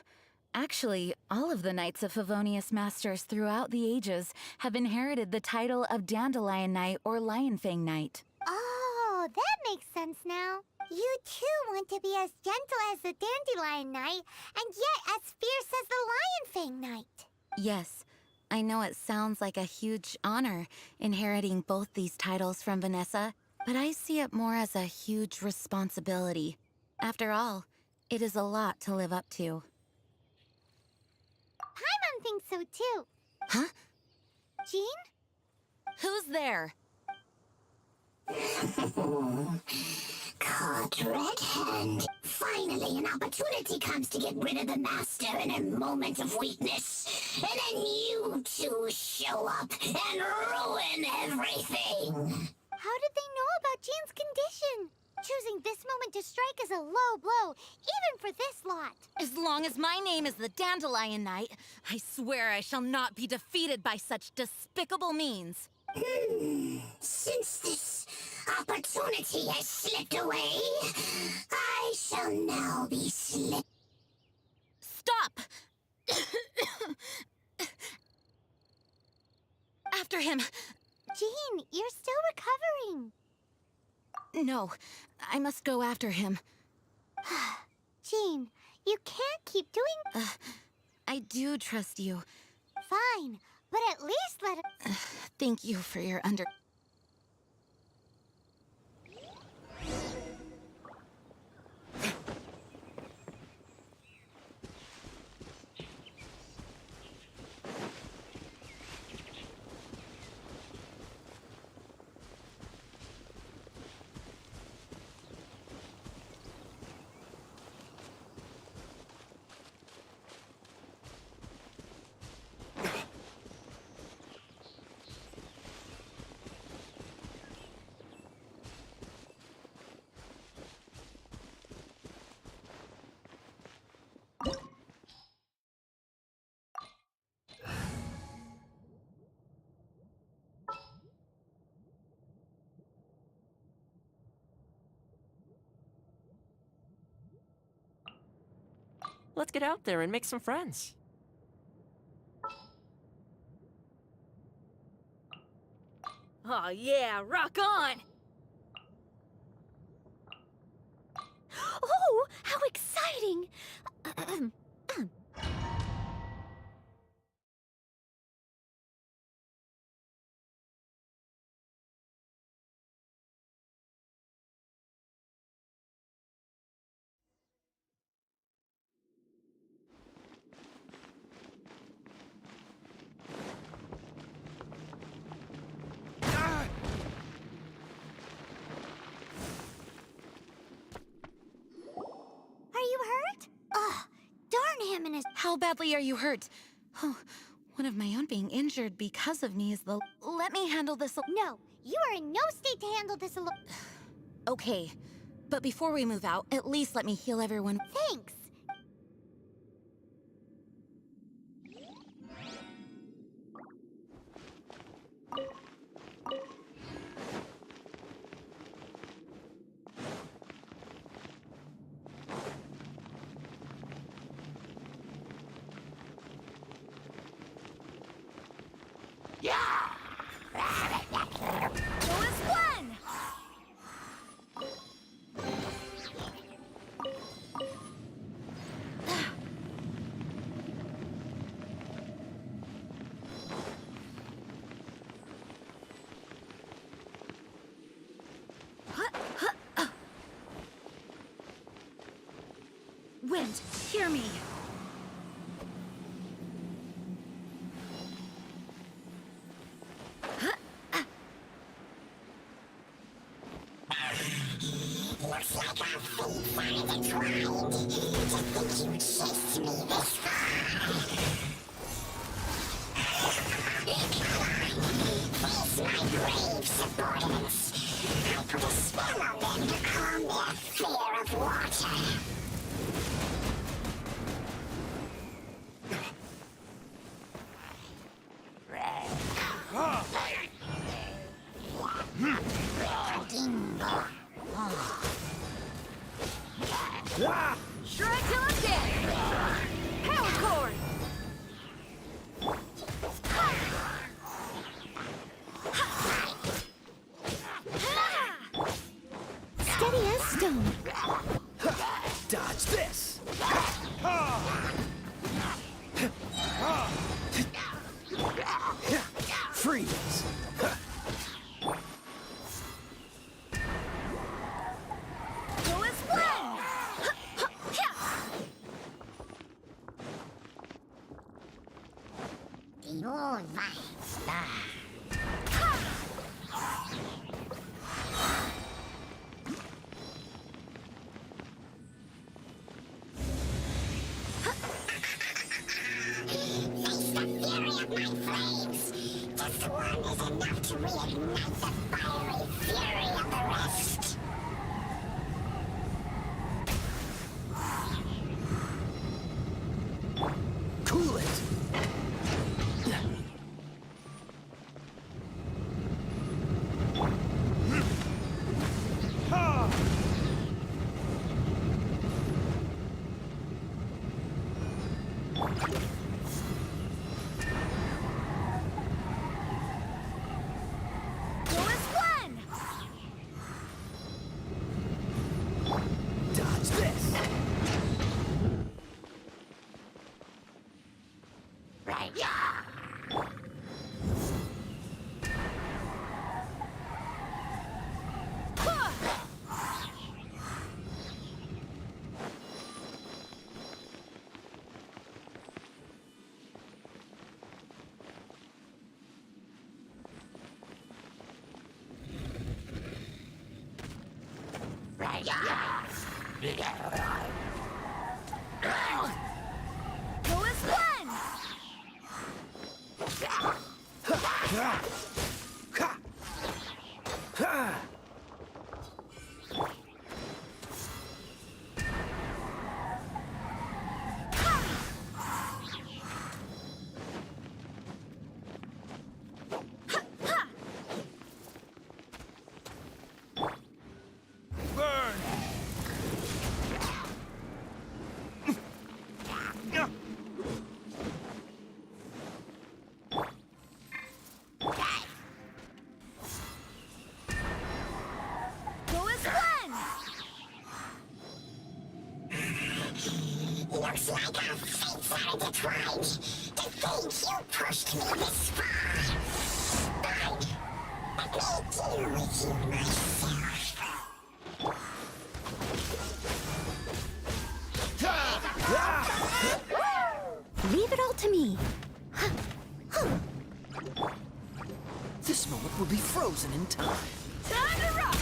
Actually, all of the Knights of Favonius Masters throughout the ages have inherited the title of Dandelion Knight or Lionfang Knight. Oh, that makes sense now. You too want to be as gentle as the Dandelion Knight, and yet as fierce as the Lionfang Knight. Yes, I know it sounds like a huge honor inheriting both these titles from Vanessa, but I see it more as a huge responsibility. After all, it is a lot to live up to. Paimon thinks so too. Huh? Jean? Who's there? Caught red-hand. Finally, an opportunity comes to get rid of the master in a moment of weakness. And then you two show up and ruin everything. How did they know about Jean's condition? Choosing this moment to strike is a low blow, even for this lot. As long as my name is the Dandelion Knight, I swear I shall not be defeated by such despicable means. Since this opportunity has slipped away, I shall now be Stop! After him! Jean, you're still recovering. No, I must go after him. Jean, you can't keep doing... I do trust you. Fine, but at least let it... Thank you for your Let's get out there and make some friends. Oh yeah, rock on! Oh, how exciting! Are you hurt? Ugh, darn him and his... How badly are you hurt? Oh, one of my own being injured because of me is the... Let me handle this... No, you are in no state to handle this alone. Okay, but before we move out, at least let me heal everyone. Thanks. Wind, hear me. Looks like I've finally tried to think you chased me this far. There's my brave subordinates. I put a spell on them to calm their fear of water. Strike till I'm dead! Power chord! Steady as stone. Dodge this! Freeze! Go as one! All right. Face the fury of my flames! Just one is enough to reignite the fiery fury of the rest! Cool it! Dodge this! Right. Burn! Looks like our fates are intertwined. To think you pushed me this far. But let me deal with you myself. Leave it all to me. This moment will be frozen in time. Time to rock!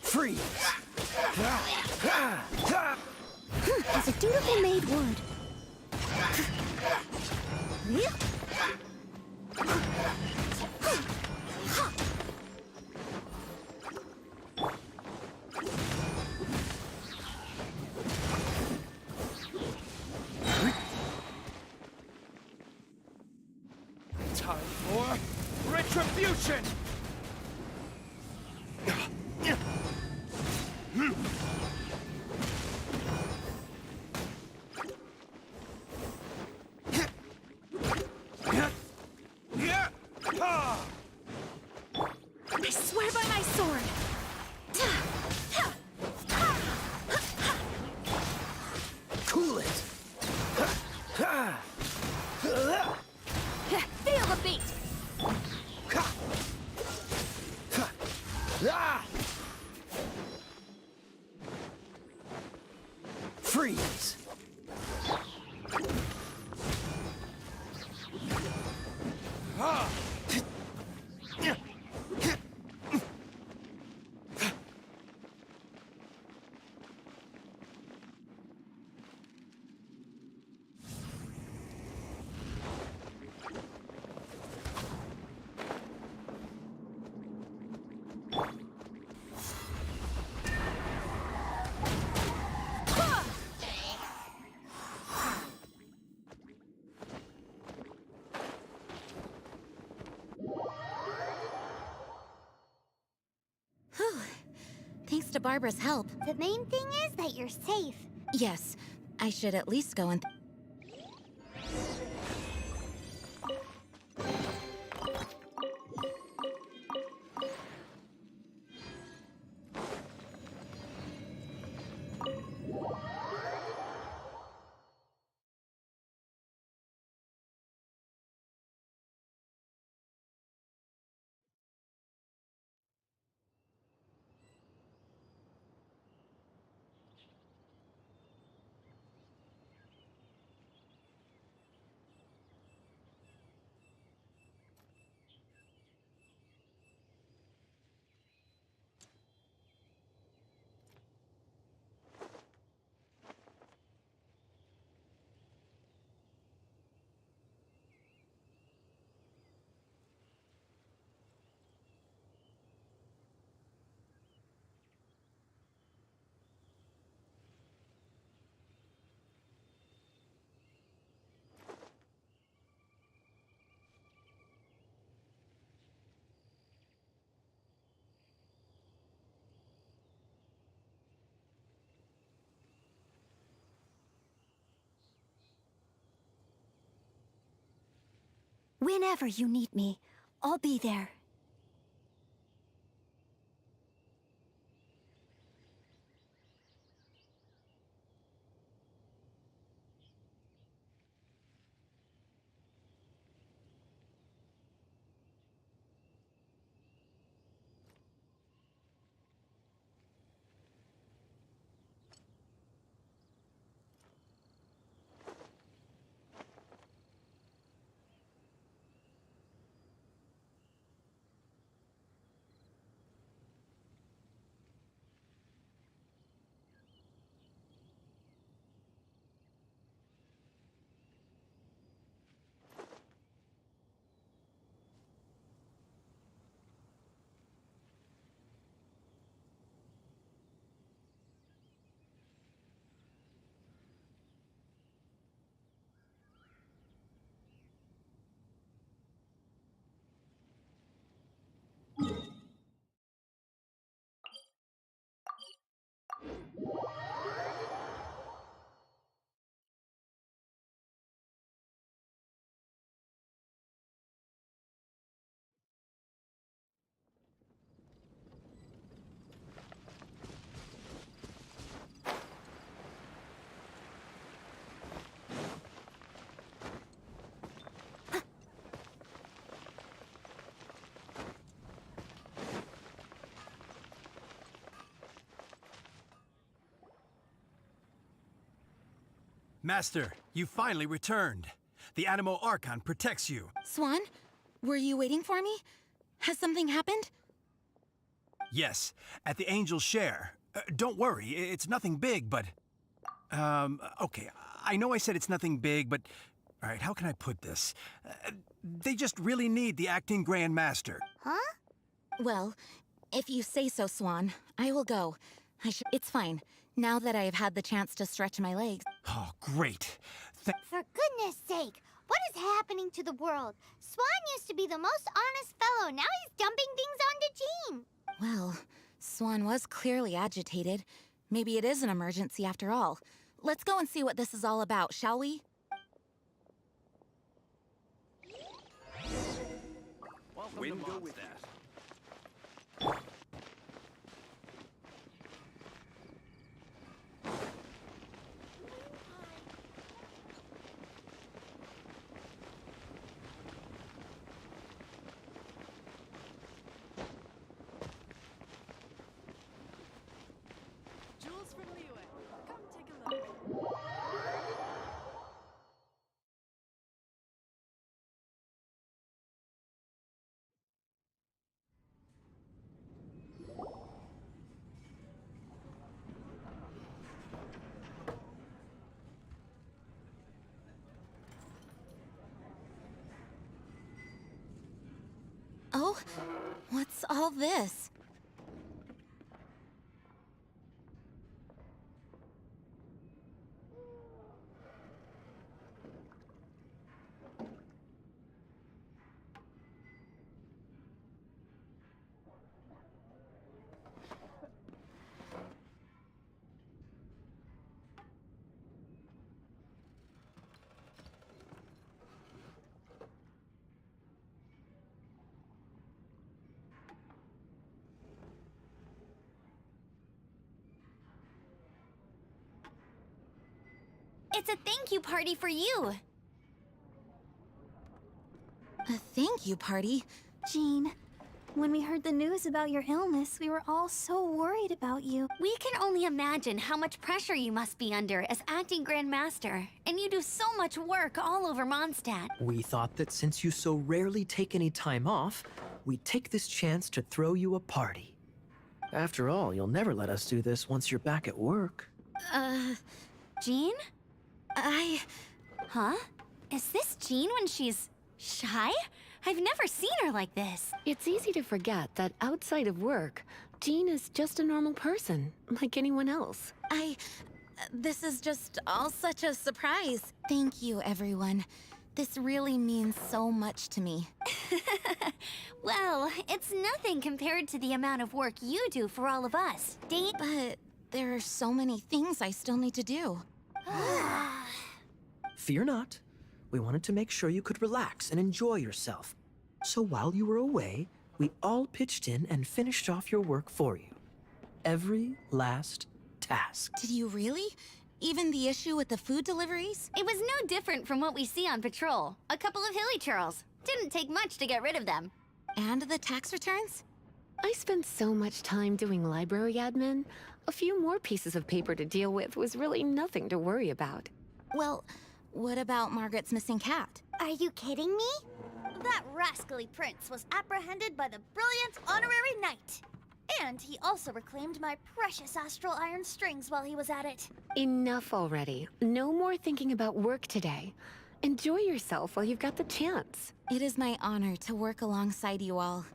Freeze! As a dutiful maid would. Time for retribution! I swear by my sword! Cool it! Feel the beat! Freeze! Thanks to Barbara's help. The main thing is that you're safe. Yes, I should at least go and... Whenever you need me, I'll be there. Master, you finally returned. The Animo Archon protects you. Swan, were you waiting for me? Has something happened? Yes, at the Angel's Share. Don't worry, it's nothing big, but... okay, I know I said it's nothing big, but... Alright, how can I put this? They just really need the acting Grand Master. Huh? Well, if you say so, Swan, I will go. It's fine, now that I have had the chance to stretch my legs. Oh, great. For goodness sake, what is happening to the world? Swan used to be the most honest fellow. Now he's dumping things onto Jean. Well, Swan was clearly agitated. Maybe it is an emergency after all. Let's go and see what this is all about, shall we? Wouldn't go with that. Jules from Liyue. Come take a look. Oh, what's all this? It's a thank you party for you. A thank you party? Jean, when we heard the news about your illness, we were all so worried about you. We can only imagine how much pressure you must be under as acting Grand Master. And you do so much work all over Mondstadt. We thought that since you so rarely take any time off, we'd take this chance to throw you a party. After all, you'll never let us do this once you're back at work. Jean? Huh? Is this Jean when she's shy? I've never seen her like this. It's easy to forget that outside of work, Jean is just a normal person, like anyone else. This is just all such a surprise. Thank you, everyone. This really means so much to me. Well, it's nothing compared to the amount of work you do for all of us. But there are so many things I still need to do. Fear not. We wanted to make sure you could relax and enjoy yourself. So while you were away, we all pitched in and finished off your work for you. Every last task. Did you really? Even the issue with the food deliveries? It was no different from what we see on patrol. A couple of hilly churls. Didn't take much to get rid of them. And the tax returns? I spent so much time doing library admin. A few more pieces of paper to deal with was really nothing to worry about. Well, what about Margaret's missing cat? Are you kidding me? That rascally prince was apprehended by the brilliant honorary knight. And he also reclaimed my precious astral iron strings while he was at it. Enough already. No more thinking about work today. Enjoy yourself while you've got the chance. It is my honor to work alongside you all.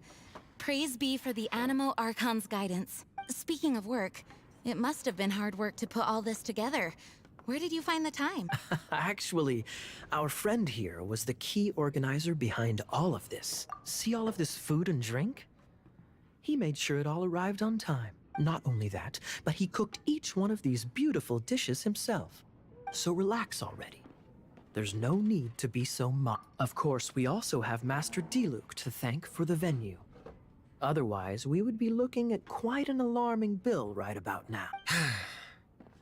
Praise be for the Animo Archon's guidance. Speaking of work, it must have been hard work to put all this together. Where did you find the time? Actually, our friend here was the key organizer behind all of this. See all of this food and drink? He made sure it all arrived on time. Not only that, but he cooked each one of these beautiful dishes himself. So relax already. There's no need to be so Of course, we also have Master Diluc to thank for the venue. Otherwise, we would be looking at quite an alarming bill right about now.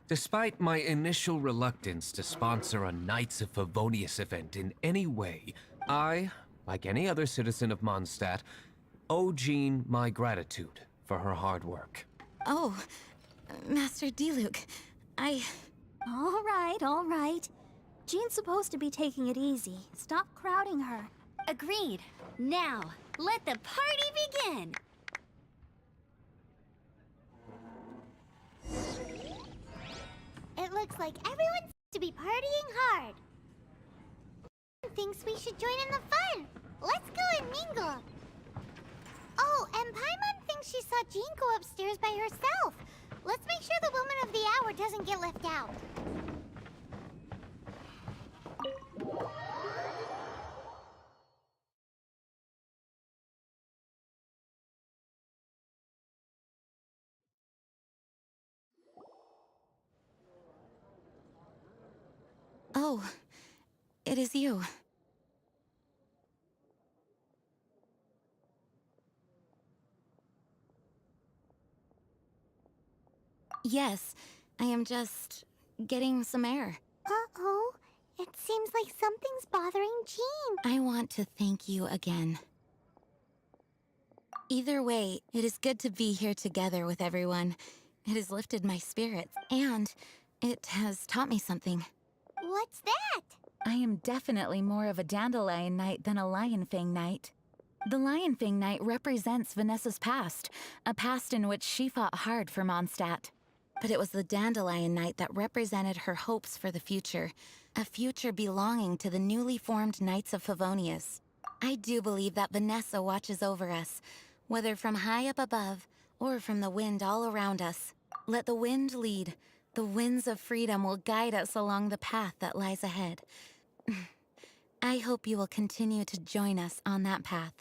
Despite my initial reluctance to sponsor a Knights of Favonius event in any way, I, like any other citizen of Mondstadt, owe Jean my gratitude for her hard work. Oh, Master Diluc, All right. Jean's supposed to be taking it easy. Stop crowding her. Agreed. Now, let the party begin! It looks like everyone seems to be partying hard. Thinks we should join in the fun. Let's go and mingle. Oh, and Paimon thinks she saw Jean go upstairs by herself. Let's make sure the woman of the hour doesn't get left out. Oh, it is you. Yes, I am just getting some air. Uh-oh. It seems like something's bothering Jean. I want to thank you again. Either way, it is good to be here together with everyone. It has lifted my spirits, and it has taught me something. What's that? I am definitely more of a Dandelion Knight than a Lionfang Knight. The Lionfang Knight represents Vanessa's past, a past in which she fought hard for Mondstadt. But it was the Dandelion Knight that represented her hopes for the future, a future belonging to the newly formed Knights of Favonius. I do believe that Vanessa watches over us, whether from high up above or from the wind all around us. Let the wind lead. The winds of freedom will guide us along the path that lies ahead. I hope you will continue to join us on that path.